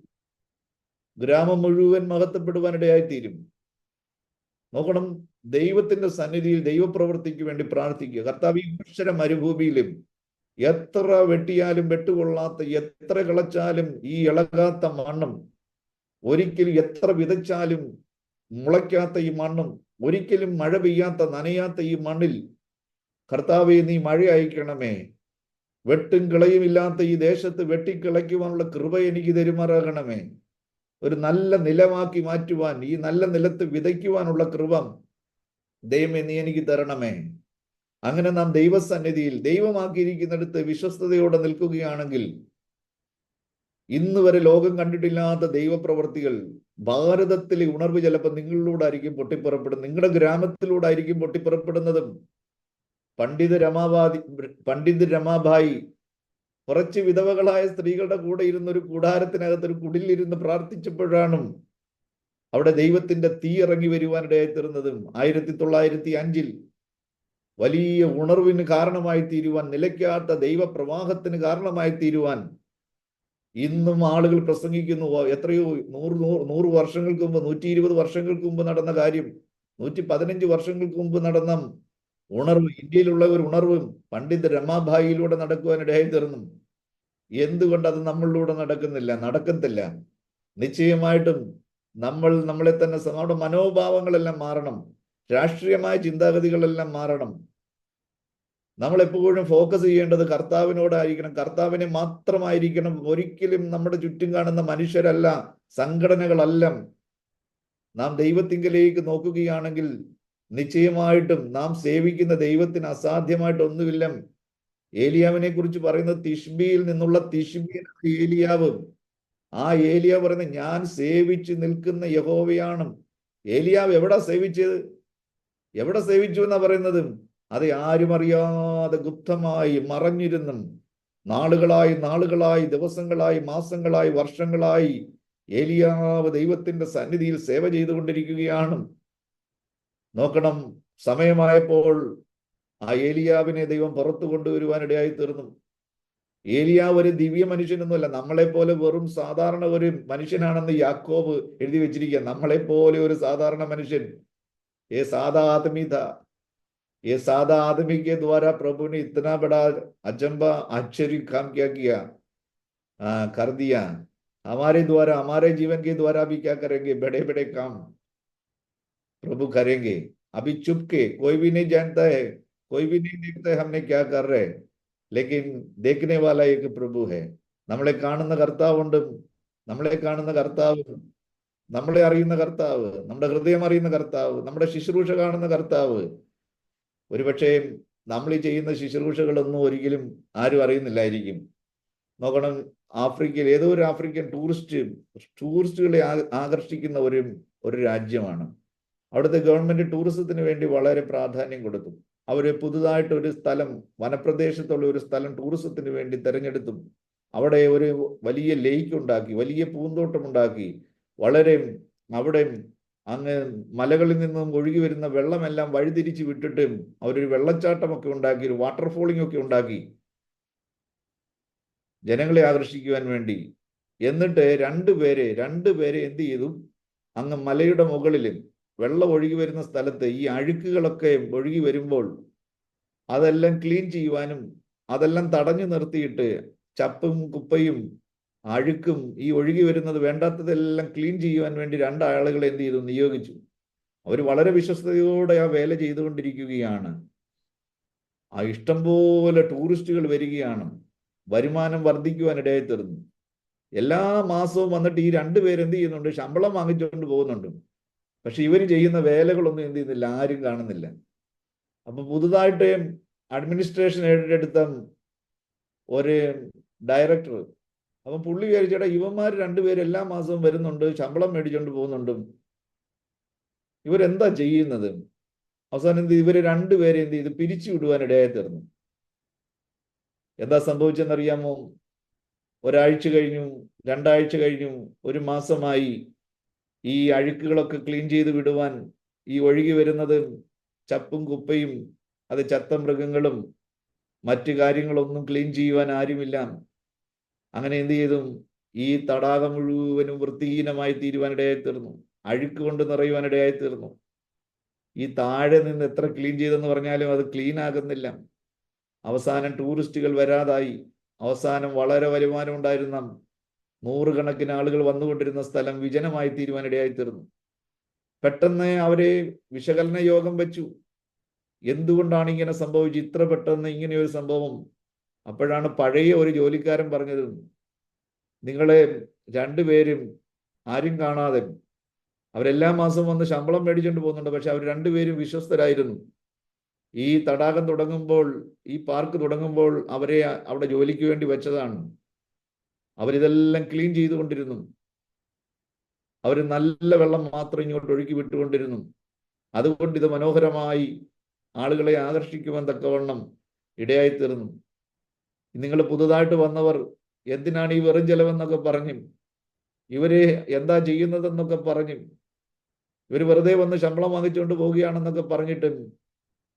ഗ്രാമം മുഴുവൻ മഹത്വപ്പെടുവാനിടയായിത്തീരും. നോക്കണം, ദൈവത്തിന്റെ സന്നിധിയിൽ ദൈവപ്രവൃത്തിക്ക് വേണ്ടി പ്രാർത്ഥിക്കുക. കർത്താവ് ഈ അക്ഷര മരുഭൂമിയിലും എത്ര വെട്ടിയാലും വെട്ടുകൊള്ളാത്ത, എത്ര കിളച്ചാലും ഈ ഇളകാത്ത മണ്ണും, ഒരിക്കലും എത്ര വിതച്ചാലും മുളയ്ക്കാത്ത ഈ മണ്ണും, ഒരിക്കലും മഴ പെയ്യാത്ത നനയാത്ത ഈ മണ്ണിൽ കർത്താവേ നീ മഴ അയക്കണമേ. വെട്ടും കിളയുമില്ലാത്ത ഈ ദേശത്ത് വെട്ടിക്കിളയ്ക്കുവാനുള്ള കൃപ എനിക്ക് തരുമാറാകണമേ. ഒരു നല്ല നിലമാക്കി മാറ്റുവാൻ, ഈ നല്ല നിലത്ത് വിതയ്ക്കുവാനുള്ള കൃപ ദൈവമേ നീ എനിക്ക് തരണമേ. അങ്ങനെ നാം ദൈവസന്നിധിയിൽ ദൈവമാക്കിയിരിക്കുന്നിടത്ത് വിശ്വസ്തയോടെ നിൽക്കുകയാണെങ്കിൽ ഇന്ന് വരെ ലോകം കണ്ടിട്ടില്ലാത്ത ദൈവപ്രവർത്തികൾ, ഭാരതത്തിലെ ഉണർവ് ചിലപ്പോൾ നിങ്ങളിലൂടെ ആയിരിക്കും പൊട്ടിപ്പുറപ്പെടുന്നത്, നിങ്ങളുടെ ഗ്രാമത്തിലൂടെ ആയിരിക്കും പൊട്ടിപ്പുറപ്പെടുന്നതും. പണ്ഡിത് രമാഭായി കുറച്ച് വിധവകളായ സ്ത്രീകളുടെ കൂടെ ഇരുന്ന് ഒരു കൂടാരത്തിനകത്ത് ഒരു കുടിലിരുന്ന് പ്രാർത്ഥിച്ചപ്പോഴാണ് അവിടെ ദൈവത്തിന്റെ തീ ഇറങ്ങി വരുവാനിടയായി തീർന്നതും. 1905 വലിയ ഉണർവിന് കാരണമായി തീരുവാൻ, നിലയ്ക്കാത്ത ദൈവപ്രവാഹത്തിന് കാരണമായി തീരുവാൻ ഇന്നും ആളുകൾ പ്രസംഗിക്കുന്നു. എത്രയോ 100 വർഷങ്ങൾക്ക് മുമ്പ്, 120 വർഷങ്ങൾക്ക് മുമ്പ് നടന്ന കാര്യം, 115 വർഷങ്ങൾക്ക് മുമ്പ് നടന്ന ഉണർവ്, ഇന്ത്യയിലുള്ള ഒരു ഉണർവും പണ്ഡിത് രമാഭായിയിലൂടെ നടക്കുവാനിടയായി തീർന്നു. എന്തുകൊണ്ട് അത് നമ്മളിലൂടെ നടക്കത്തില്ല? നിശ്ചയമായിട്ടും നമ്മളെ തന്നെ, നമ്മുടെ മനോഭാവങ്ങളെല്ലാം മാറണം. രാഷ്ട്രീയമായ ചിന്താഗതികളെല്ലാം മാറണം. നമ്മൾ എപ്പോഴും ഫോക്കസ് ചെയ്യേണ്ടത് കർത്താവിനോടായിരിക്കണം, കർത്താവിനെ മാത്രമായിരിക്കണം. ഒരിക്കലും നമ്മുടെ ചുറ്റും കാണുന്ന മനുഷ്യരല്ല, സംഘടനകളല്ല. നാം ദൈവത്തിങ്കലേക്ക് നോക്കുകയാണെങ്കിൽ നിശ്ചയമായിട്ടും നാം സേവിക്കുന്ന ദൈവത്തിന് അസാധ്യമായിട്ടൊന്നുമില്ല. ഏലിയാവിനെ കുറിച്ച് പറയുന്നത് തിഷ്ബിയിൽ നിന്നുള്ള തിഷ്ബിയാണ് ഏലിയാവ്. ആ ഏലിയാവ് പറയുന്നത് ഞാൻ സേവിച്ച് നിൽക്കുന്ന യഹോവയാണ്. ഏലിയാവ് എവിടെ സേവിച്ചത്? എവിടെ സേവിച്ചു എന്നാ പറയുന്നത്? അത് ആരും അറിയാതെ ഗുപ്തമായി മറഞ്ഞിരുന്നും നാളുകളായി ദിവസങ്ങളായി മാസങ്ങളായി വർഷങ്ങളായി ഏലിയാവ് ദൈവത്തിന്റെ സന്നിധിയിൽ സേവ ചെയ്തുകൊണ്ടിരിക്കുകയാണ്. നോക്കണം, സമയമായപ്പോൾ ആ ഏലിയാവിനെ ദൈവം പുറത്തു കൊണ്ടുവരുവാനിടയായി തീർന്നു. ഏലിയാവ് ഒരു ദിവ്യ മനുഷ്യനൊന്നുമല്ല, നമ്മളെപ്പോലെ വെറും സാധാരണ ഒരു മനുഷ്യനാണെന്ന് യാക്കോബ് എഴുതി വെച്ചിരിക്കുക. നമ്മളെപ്പോലെ ഒരു സാധാരണ മനുഷ്യൻ. ये सादा आदमी के द्वारा प्रभु ने इतना बड़ा अचंबा आश्चर्य काम क्या किया, कर दिया. हमारे द्वारा, हमारे जीवन के द्वारा भी क्या करेंगे, बड़े बड़े काम प्रभु करेंगे. अभी चुप के कोई भी नहीं जानता है, कोई भी नहीं देखता है हमने क्या कर रहे, लेकिन देखने वाला एक प्रभु है. നമ്മളെ കാണുന്ന കർത്താവുണ്ട്. നമ്മളെ കാണുന്ന കർത്താവ്, നമ്മളെ അറിയുന്ന കർത്താവ്, നമ്മുടെ ഹൃദയം അറിയുന്ന കർത്താവ്, നമ്മുടെ ശുശ്രൂഷ കാണുന്ന കർത്താവ്. ഒരുപക്ഷെ നമ്മൾ ഈ ചെയ്യുന്ന ശുശ്രൂഷകളൊന്നും ഒരിക്കലും ആരും അറിയുന്നില്ലായിരിക്കും. നോക്കണം, ആഫ്രിക്കയിൽ ഏതോ ഒരു ആഫ്രിക്കൻ ടൂറിസ്റ്റുകളെ ആകർഷിക്കുന്ന ഒരു രാജ്യമാണ്. അവിടുത്തെ ഗവൺമെന്റ് ടൂറിസത്തിന് വേണ്ടി വളരെ പ്രാധാന്യം കൊടുത്തു. അവര് പുതുതായിട്ട് ഒരു സ്ഥലം, വനപ്രദേശത്തുള്ള ഒരു സ്ഥലം ടൂറിസത്തിന് വേണ്ടി തെരഞ്ഞെടുത്തു. അവിടെ ഒരു വലിയ ലേക്ക് ഉണ്ടാക്കി, വലിയ പൂന്തോട്ടം ഉണ്ടാക്കി. വളരെ അവിടെ അങ്ങ് മലകളിൽ നിന്നും ഒഴുകി വരുന്ന വെള്ളമെല്ലാം വഴിതിരിച്ച് വിട്ടിട്ട് അവരൊരു വെള്ളച്ചാട്ടമൊക്കെ ഉണ്ടാക്കി, ഒരു വാട്ടർഫോളിംഗ് ഒക്കെ ഉണ്ടാക്കി ജനങ്ങളെ ആകർഷിക്കുവാൻ വേണ്ടി. എന്നിട്ട് രണ്ടുപേരെ എന്ത് ചെയ്തു, അങ്ങ് മലയുടെ മുകളിൽ വെള്ളം ഒഴുകി വരുന്ന സ്ഥലത്ത് ഈ അഴുക്കുകളൊക്കെ ഒഴുകി വരുമ്പോൾ അതെല്ലാം ക്ലീൻ ചെയ്യുവാനും അതെല്ലാം തടഞ്ഞു നിർത്തിയിട്ട് ചപ്പും കുപ്പയും അഴുക്കും ഈ ഒഴുകി വരുന്നത് വേണ്ടാത്തതെല്ലാം ക്ലീൻ ചെയ്യുവാൻ വേണ്ടി രണ്ടാളുകളെ എന്ത് ചെയ്തു, നിയോഗിച്ചു. അവർ വളരെ വിശ്വസ്തയോടെ ആ വേല ചെയ്തുകൊണ്ടിരിക്കുകയാണ്. ആ ഇഷ്ടം പോലെ ടൂറിസ്റ്റുകൾ വരികയാണ്. വരുമാനം വർദ്ധിക്കുവാൻ ഇടയായി തീർന്നു. എല്ലാ മാസവും വന്നിട്ട് ഈ രണ്ടുപേരെന്ത് ചെയ്യുന്നുണ്ട്, ശമ്പളം വാങ്ങിച്ചുകൊണ്ട് പോകുന്നുണ്ട്. പക്ഷെ ഇവർ ചെയ്യുന്ന വേലകളൊന്നും എന്ത് ചെയ്യുന്നില്ല, ആരും കാണുന്നില്ല. അപ്പൊ പുതുതായിട്ട് അഡ്മിനിസ്ട്രേഷൻ ഏറ്റെടുത്ത ഒരു ഡയറക്ടർ, അപ്പൊ പുള്ളി വിചാരിച്ചേട്ടാ ഇവന്മാർ രണ്ടുപേരും എല്ലാ മാസവും വരുന്നുണ്ട്, ശമ്പളം മേടിച്ചോണ്ട് പോകുന്നുണ്ട്, ഇവരെന്താ ചെയ്യുന്നത്? അവസാനം എന്ത്, ഇവര് രണ്ടുപേരെ എന്ത് ചെയ്ത് പിരിച്ചു വിടുവാൻ ഇടയായി തീർന്നു. എന്താ സംഭവിച്ചെന്നറിയാമോ? ഒരാഴ്ച കഴിഞ്ഞു, രണ്ടാഴ്ച കഴിഞ്ഞു, ഒരു മാസമായി. ഈ അഴുക്കുകളൊക്കെ ക്ലീൻ ചെയ്ത് വിടുവാൻ, ഈ ഒഴുകി വരുന്നത് ചപ്പും കുപ്പയും അത് ചത്ത മൃഗങ്ങളും മറ്റു കാര്യങ്ങളൊന്നും ക്ലീൻ ചെയ്യുവാൻ ആരുമില്ല. അങ്ങനെ എന്ത് ചെയ്തു, ഈ തടാകം മുഴുവനും വൃത്തിഹീനമായി തീരുവാനിടയായി തീർന്നു. അഴുക്ക് കൊണ്ട് നിറയുവാനിടയായി തീർന്നു. ഈ താഴെ നിന്ന് എത്ര ക്ലീൻ ചെയ്തെന്ന് പറഞ്ഞാലും അത് ക്ലീൻ ആകുന്നില്ല. അവസാനം ടൂറിസ്റ്റുകൾ വരാതായി. അവസാനം വളരെ വരുമാനം ഉണ്ടായിരുന്ന നൂറുകണക്കിന് ആളുകൾ വന്നുകൊണ്ടിരുന്ന സ്ഥലം വിജനമായി തീരുവാനിടയായി തീർന്നു. പെട്ടെന്ന് അവരെ വിശകലന യോഗം വെച്ചു. എന്തുകൊണ്ടാണ് ഇങ്ങനെ സംഭവിച്ചു, ഇത്ര പെട്ടെന്ന് ഇങ്ങനെ ഒരു സംഭവം? അപ്പോഴാണ് പഴയ ഒരു ജോലിക്കാരൻ പറഞ്ഞത്, നിങ്ങളെ രണ്ടുപേരും ആരും കാണാതെ അവരെല്ലാ മാസവും വന്ന് ശമ്പളം മേടിച്ചുകൊണ്ട് പോകുന്നുണ്ട്. പക്ഷെ അവർ രണ്ടുപേരും വിശ്വസ്തരായിരുന്നു. ഈ തടാകം തുടങ്ങുമ്പോൾ, ഈ പാർക്ക് തുടങ്ങുമ്പോൾ അവരെ അവിടെ ജോലിക്ക് വേണ്ടി വെച്ചതാണ്. അവരിതെല്ലാം ക്ലീൻ ചെയ്തുകൊണ്ടിരുന്നു. അവർ നല്ല വെള്ളം മാത്രം ഇങ്ങോട്ട് ഒഴുക്കി വിട്ടുകൊണ്ടിരുന്നു. അതുകൊണ്ട് ഇത് മനോഹരമായി ആളുകളെ ആകർഷിക്കുവാൻ തക്കവണ്ണം ഇടയായി തീർന്നു. നിങ്ങൾ പുതുതായിട്ട് വന്നവർ എന്തിനാണ് ഈ വെറും ചെലവെന്നൊക്കെ പറഞ്ഞു, ഇവര് എന്താ ചെയ്യുന്നതെന്നൊക്കെ പറഞ്ഞു, ഇവർ വെറുതെ വന്ന് ശമ്പളം വാങ്ങിച്ചുകൊണ്ട് പോവുകയാണെന്നൊക്കെ പറഞ്ഞിട്ട്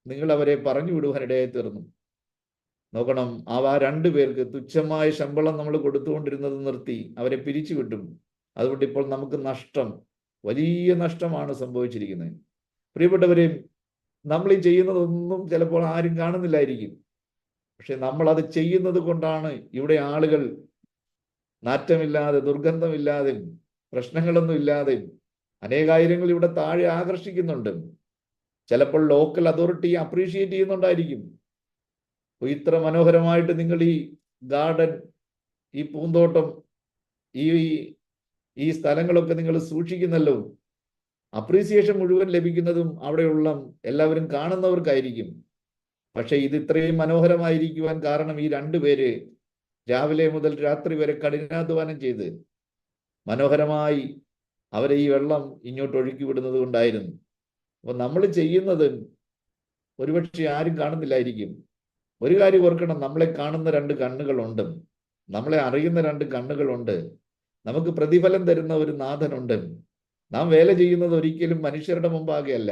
നിങ്ങൾ അവരെ പറഞ്ഞു വിടുവാൻ ഇടയായി തീർന്നു. നോക്കണം, ആ രണ്ടുപേർക്ക് തുച്ഛമായ ശമ്പളം നമ്മൾ കൊടുത്തുകൊണ്ടിരുന്നത് നിർത്തി അവരെ പിരിച്ചു വിട്ടും. അതുകൊണ്ട് ഇപ്പോൾ നമുക്ക് നഷ്ടം, വലിയ നഷ്ടമാണ് സംഭവിച്ചിരിക്കുന്നത്. പ്രിയപ്പെട്ടവരെ, നമ്മൾ ഈ ചെയ്യുന്നതൊന്നും ചിലപ്പോൾ ആരും കാണുന്നില്ലായിരിക്കും. പക്ഷെ നമ്മൾ അത് ചെയ്യുന്നത് കൊണ്ടാണ് ഇവിടെ ആളുകൾ നാറ്റമില്ലാതെ, ദുർഗന്ധമില്ലാതെ, പ്രശ്നങ്ങളൊന്നും ഇല്ലാതെ അനേകായിരങ്ങൾ ഇവിടെ താഴെ ആകർഷിക്കുന്നുണ്ട്. ചിലപ്പോൾ ലോക്കൽ അതോറിറ്റി അപ്രീഷിയേറ്റ് ചെയ്യുന്നുണ്ടായിരിക്കും. ഇത്ര മനോഹരമായിട്ട് നിങ്ങൾ ഈ ഗാർഡൻ, ഈ പൂന്തോട്ടം, ഈ ഈ സ്ഥലങ്ങളൊക്കെ നിങ്ങൾ സൂക്ഷിക്കുന്നല്ലോ. അപ്രീസിയേഷൻ മുഴുവൻ ലഭിക്കുന്നതും അവിടെയുള്ള എല്ലാവരും കാണുന്നവർക്കായിരിക്കും. പക്ഷെ ഇത് ഇത്രയും മനോഹരമായിരിക്കുവാൻ കാരണം ഈ രണ്ടുപേര് രാവിലെ മുതൽ രാത്രി വരെ കഠിനാധ്വാനം ചെയ്ത് മനോഹരമായി അവരെ ഈ വെള്ളം ഇങ്ങോട്ട് ഒഴുക്കി വിടുന്നത് കൊണ്ടായിരുന്നു. അപ്പൊ നമ്മൾ ചെയ്യുന്നത് ഒരുപക്ഷെ ആരും കാണുന്നില്ലായിരിക്കും. ഒരു കാര്യം ഓർക്കണം, നമ്മളെ കാണുന്ന രണ്ട് കണ്ണുകളുണ്ട്, നമ്മളെ അറിയുന്ന രണ്ട് കണ്ണുകളുണ്ട്, നമുക്ക് പ്രതിഫലം തരുന്ന ഒരു നാഥനുണ്ട്. നാം വേല ചെയ്യുന്നത് ഒരിക്കലും മനുഷ്യരുടെ മുമ്പാകെയല്ല.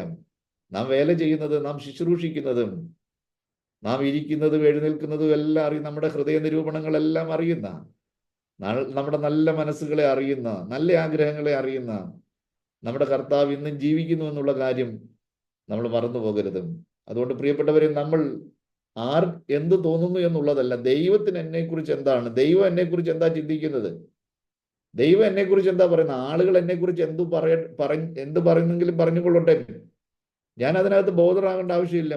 നാം വേല ചെയ്യുന്നത്, നാം ശുശ്രൂഷിക്കുന്നതും, നാം ഇരിക്കുന്നതും എഴുന്നേൽക്കുന്നതും എല്ലാം അറിയുന്ന, നമ്മുടെ ഹൃദയ നിരൂപണങ്ങളെല്ലാം അറിയുന്ന, നമ്മുടെ നല്ല മനസ്സുകളെ അറിയുന്ന, നല്ല ആഗ്രഹങ്ങളെ അറിയുന്ന നമ്മുടെ കർത്താവ് ഇന്നും ജീവിക്കുന്നു എന്നുള്ള കാര്യം നമ്മൾ മറന്നു പോകരുത്. അതുകൊണ്ട് പ്രിയപ്പെട്ടവരെ, നമ്മൾ എന്ത് തോന്നുന്നു എന്നുള്ളതല്ല, ദൈവത്തിന് എന്നെക്കുറിച്ച് എന്താണ്, ദൈവം എന്നെക്കുറിച്ച് എന്താ ചിന്തിക്കുന്നത്, ദൈവം എന്നെക്കുറിച്ച് എന്താ പറയുന്നത്. ആളുകൾ എന്നെക്കുറിച്ച് എന്ത് പറയുന്നെങ്കിലും പറഞ്ഞുകൊള്ളട്ടെ, ഞാൻ അതിനകത്ത് ബോധറാകേണ്ട ആവശ്യമില്ല.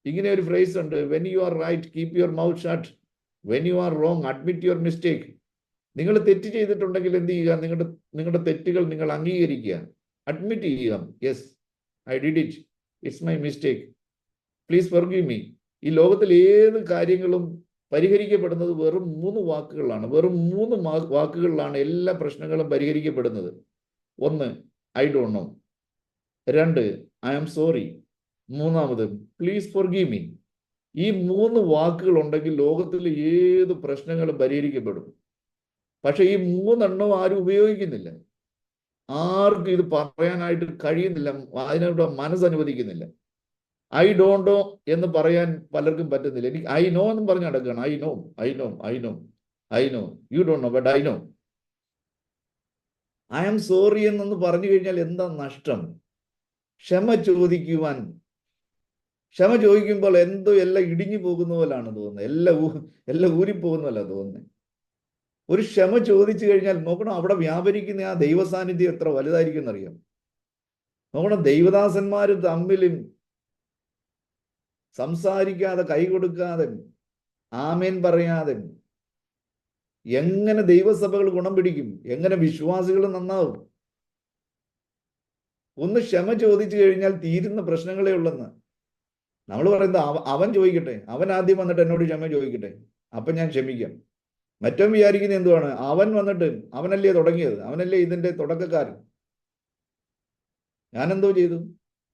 ഇങ്ങനെ ഒരു ഫ്രേസ് ഉണ്ട്, when you are right keep your mouth shut, when you are wrong admit your mistake. നിങ്ങൾ തെറ്റ് ചെയ്തിട്ടുണ്ടെങ്കിൽ എന്ത് ചെയ്യുക, നിങ്ങളുടെ തെറ്റുകൾ നിങ്ങൾ അംഗീകരിക്കുക, അഡ്മിറ്റ് ചെയ്യുക. Yes, I did it, it's my mistake, please forgive me. ഈ ലോകത്തിൽ ഏത് കാര്യങ്ങളും പരിഹരിക്കപ്പെടുന്നത് വെറും 3 വാക്കുകളാണ്. വെറും 3 വാക്കുകളിലാണ് എല്ലാ പ്രശ്നങ്ങളും പരിഹരിക്കപ്പെടുന്നത്. 1, I don't know. 2, I am sorry. 3, please forgive me. ഈ 3 വാക്കുകൾ ഉണ്ടെങ്കിൽ ലോകത്തിൽ ഏത് പ്രശ്നങ്ങളും പരിഹരിക്കപ്പെടും. പക്ഷെ ഈ 3 ആരും ഉപയോഗിക്കുന്നില്ല. ആർക്കും ഇത് പറയാനായിട്ട് കഴിയുന്നില്ല, അതിനോട് മനസ്സനുവദിക്കുന്നില്ല. ഐ ഡോണ്ട് നോ എന്ന് പറയാൻ പലർക്കും പറ്റുന്നില്ല. എനിക്ക് ഐ നോ എന്നും പറഞ്ഞ് നടക്കുകയാണ്. I know, I know, I know, I know, you don't know but I know. I am sorry എന്നൊന്ന് പറഞ്ഞു കഴിഞ്ഞാൽ എന്താ നഷ്ടം? ക്ഷമ ചോദിക്കുമ്പോൾ എന്തോ എല്ലാം ഇടിഞ്ഞു പോകുന്ന പോലാണ് തോന്നുന്നത്, എല്ലാം ഊരിപ്പോകുന്ന പോലെ തോന്നുന്നത്. ഒരു ക്ഷമ ചോദിച്ചു കഴിഞ്ഞാൽ നോക്കണം, അവിടെ വ്യാപരിക്കുന്ന ആ ദൈവ സാന്നിധ്യം എത്ര വലുതായിരിക്കും എന്നറിയാം. നോക്കണം, ദൈവദാസന്മാരും തമ്മിലും സംസാരിക്കാതെ, കൈ കൊടുക്കാതെ, ആമേൻ പറയാതെ എങ്ങനെ ദൈവസഭകൾ ഗുണം പിടിക്കും? എങ്ങനെ വിശ്വാസികൾ നന്നാവും? ഒന്ന് ക്ഷമ ചോദിച്ചു കഴിഞ്ഞാൽ തീരുന്ന പ്രശ്നങ്ങളേ ഉള്ളെന്ന് നമ്മൾ പറയുന്നത്. അവൻ ചോദിക്കട്ടെ, അവൻ ആദ്യം വന്നിട്ട് എന്നോട് ക്ഷമ ചോദിക്കട്ടെ, അപ്പൊ ഞാൻ ക്ഷമിക്കാം. മറ്റവൻ വിചാരിക്കുന്നത് എന്തുവാണ്, അവൻ വന്നിട്ട്, അവനല്ലേ തുടങ്ങിയത്, അവനല്ലേ ഇതിന്റെ തുടക്കക്കാരൻ, ഞാനെന്തോ ചെയ്തു?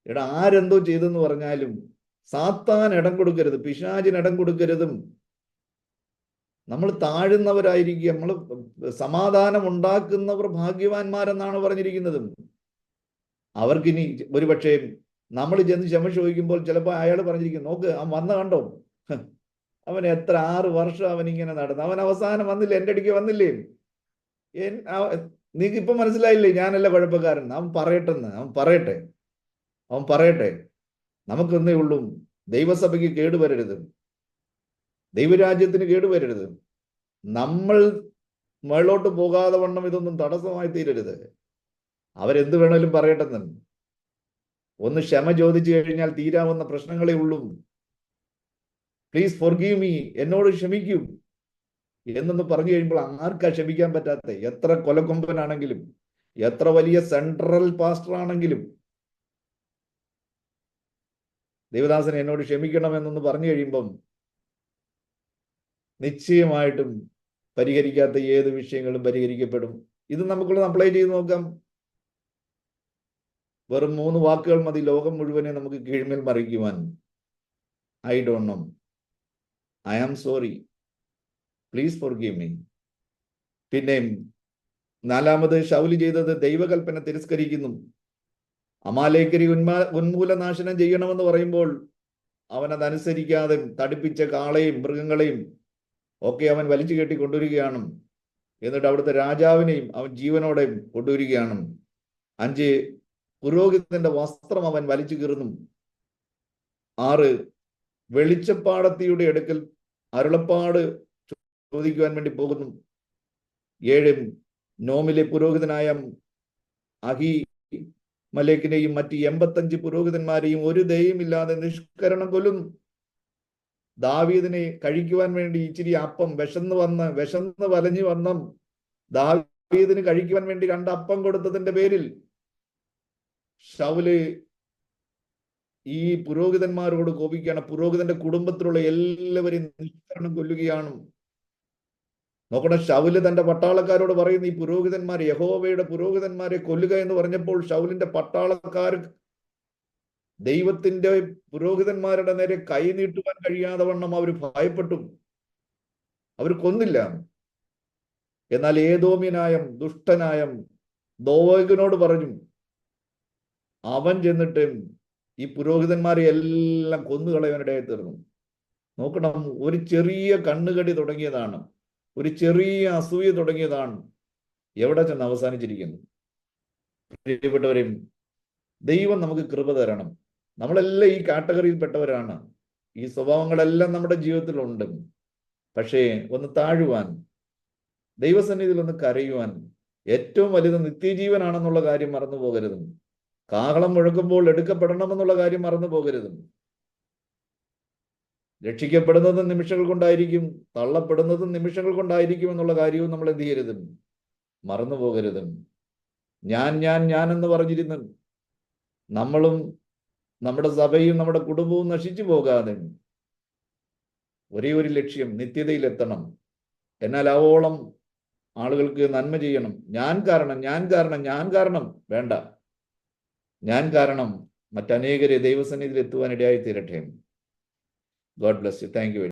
എടാ, ആരെന്തോ ചെയ്തെന്ന് പറഞ്ഞാലും സാത്താൻ ഇടം കൊടുക്കരുത്, പിശാചിന് ഇടം കൊടുക്കരുതും. നമ്മൾ താഴുന്നവരായിരിക്കുക, നമ്മൾ സമാധാനം ഉണ്ടാക്കുന്നവർ ഭാഗ്യവാന്മാരെന്നാണ് പറഞ്ഞിരിക്കുന്നത്. അവർക്കിനി ഒരുപക്ഷെ നമ്മൾ ചെന്ന് ക്ഷമ ചോദിക്കുമ്പോൾ ചിലപ്പോൾ അയാൾ പറഞ്ഞിരിക്കും, നോക്ക് അവൻ വന്ന കണ്ടോ, അവൻ എത്ര 6 വർഷം അവനിങ്ങനെ നടന്നു, അവൻ അവസാനം വന്നില്ലേ, എൻ്റെ അടുക്ക് വന്നില്ലേ, നീക്ക് ഇപ്പൊ മനസ്സിലായില്ലേ ഞാനല്ല കുഴപ്പക്കാരൻ, അവൻ പറയട്ടെ. നമുക്കൊന്നേ ഉള്ളൂ, ദൈവസഭയ്ക്ക് കേടുവരരുത്, ദൈവരാജ്യത്തിന് കേടുവരരുത്. നമ്മൾ മേളോട്ട് പോകാതെ വണ്ണം ഇതൊന്നും തടസ്സമായി തീരരുത്. അവരെന്ത് വേണേലും പറയട്ടെന്ന്. ഒന്ന് ക്ഷമ ചോദിച്ചു കഴിഞ്ഞാൽ തീരാവുന്ന പ്രശ്നങ്ങളേ ഉള്ളൂ. പ്ലീസ് ഫോർഗീവ് മീ, എന്നോട് ക്ഷമിക്കൂ എന്നൊന്ന് പറഞ്ഞു കഴിയുമ്പോൾ ആർക്കാ ക്ഷമിക്കാൻ പറ്റാത്ത? എത്ര കൊലക്കൊമ്പനാണെങ്കിലും, എത്ര വലിയ സെൻട്രൽ പാസ്റ്റർ ആണെങ്കിലും, ദേവദാസൻ എന്നോട് ക്ഷമിക്കണം എന്നൊന്ന് പറഞ്ഞു കഴിയുമ്പം നിശ്ചയമായിട്ടും പരിഹരിക്കാത്ത ഏത് വിഷയങ്ങളും പരിഹരിക്കപ്പെടും. ഇത് നമുക്കുള്ളത് അപ്ലൈ ചെയ്ത് നോക്കാം. വെറും 3 വാക്കുകൾ മതി ലോകം മുഴുവനെ നമുക്ക് കീഴ്മേൽ മറിക്കുവാൻ. I don't know, I am sorry, please forgive me. പിന്നെ 4 ശൗല് ചെയ്തത് ദൈവകൽപ്പന തിരസ്കരിക്കുന്നു. അമാലേക്കരി ഉന്മൂലനാശനം ചെയ്യണമെന്ന് പറയുമ്പോൾ അവൻ അതനുസരിക്കാതെ തടിപ്പിച്ച കാളയും മൃഗങ്ങളെയും ഒക്കെ അവൻ വലിച്ചു കെട്ടി കൊണ്ടുവരികയാണ്. എന്നിട്ട് അവിടുത്തെ രാജാവിനെയും അവൻ ജീവനോടെ കൊണ്ടുവരികയാണ്. 5 പുരോഹിതന്റെ വസ്ത്രം അവൻ വലിച്ചു കീറുന്നു. 6 വെളിച്ചപ്പാടത്തിയുടെ അടുക്കൽ അരുളപ്പാട് ചോദിക്കുവാൻ വേണ്ടി പോകുന്നു. 7 നോമിലെ പുരോഹിതനായ മലേക്കിനെയും മറ്റ് 85 പുരോഹിതന്മാരെയും ഒരു ദയയുമില്ലാതെ നിഷ്കരണം കൊല്ലുന്നു. ദാവീദിനെ കഴിക്കുവാൻ വേണ്ടി ഇച്ചിരി അപ്പം വിശന്ന് വലഞ്ഞു വന്ന ദാവീദിന് കഴിക്കുവാൻ വേണ്ടി 2 അപ്പം കൊടുത്തതിന്റെ പേരിൽ ശൗല് ഈ പുരോഹിതന്മാരോട് കോപിക്കുകയാണ്. പുരോഹിതന്റെ കുടുംബത്തിലുള്ള എല്ലാവരെയും നിഷ്കരണം കൊല്ലുകയാണ്. നോക്കണം, ശൗല് തന്റെ പട്ടാളക്കാരോട് പറയുന്ന ഈ പുരോഹിതന്മാരെ, യഹോവയുടെ പുരോഹിതന്മാരെ കൊല്ലുക എന്ന് പറഞ്ഞപ്പോൾ ശൗലിന്റെ പട്ടാളക്കാർ ദൈവത്തിന്റെ പുരോഹിതന്മാരുടെ നേരെ കൈ നീട്ടുവാൻ കഴിയാതെ വണ്ണം അവർ ഭയപ്പെട്ടു. അവർ കൊന്നില്ല. എന്നാൽ ഏദോമ്യനായ ദുഷ്ടനായ ദോവഗിനോട് പറഞ്ഞു, അവൻ ചെന്നിട്ട് ഈ പുരോഹിതന്മാരെ എല്ലാം കൊന്നുകളയാനിടയായി തീർന്നു. നോക്കണം, ഒരു ചെറിയ കണ്ണുകടി തുടങ്ങിയതാണ്, ഒരു ചെറിയ അസൂയ തുടങ്ങിയതാണ്, എവിടെ ചെന്ന് അവസാനിച്ചിരിക്കുന്നു. പ്രിയപ്പെട്ടവരെയും, ദൈവം നമുക്ക് കൃപ തരണം. നമ്മളെല്ലാം ഈ കാറ്റഗറിയിൽപ്പെട്ടവരാണ്. ഈ സ്വഭാവങ്ങളെല്ലാം നമ്മുടെ ജീവിതത്തിലുണ്ട്. പക്ഷേ ഒന്ന് താഴുവാൻ, ദൈവസന്നിധിയിൽ ഒന്ന് കരയുവാൻ, ഏറ്റവും വലുത് നിത്യജീവനാണെന്നുള്ള കാര്യം മറന്നു പോകരുത്. കാഹളം മുഴക്കുമ്പോൾ എടുക്കപ്പെടണമെന്നുള്ള കാര്യം മറന്നു പോകരുത്. രക്ഷിക്കപ്പെടുന്നതും നിമിഷങ്ങൾ കൊണ്ടായിരിക്കും, തള്ളപ്പെടുന്നതും നിമിഷങ്ങൾ കൊണ്ടായിരിക്കും എന്നുള്ള കാര്യവും നമ്മൾ എന്ത് ചെയ്യരുത്, മറന്നു പോകരുത്. ഞാൻ എന്ന് പറഞ്ഞിരുന്നു നമ്മളും നമ്മുടെ സഭയും നമ്മുടെ കുടുംബവും നശിച്ചു പോകാതെ ഒരേ ഒരു ലക്ഷ്യം, നിത്യതയിലെത്തണം. എന്നാൽ ആവോളം ആളുകൾക്ക് നന്മ ചെയ്യണം. ഞാൻ കാരണം വേണ്ട. ഞാൻ കാരണം മറ്റനേകരെ ദൈവസന്നിധിയിൽ എത്തുവാൻ ഇടയായി തീരട്ടെ. God bless you. Thank you.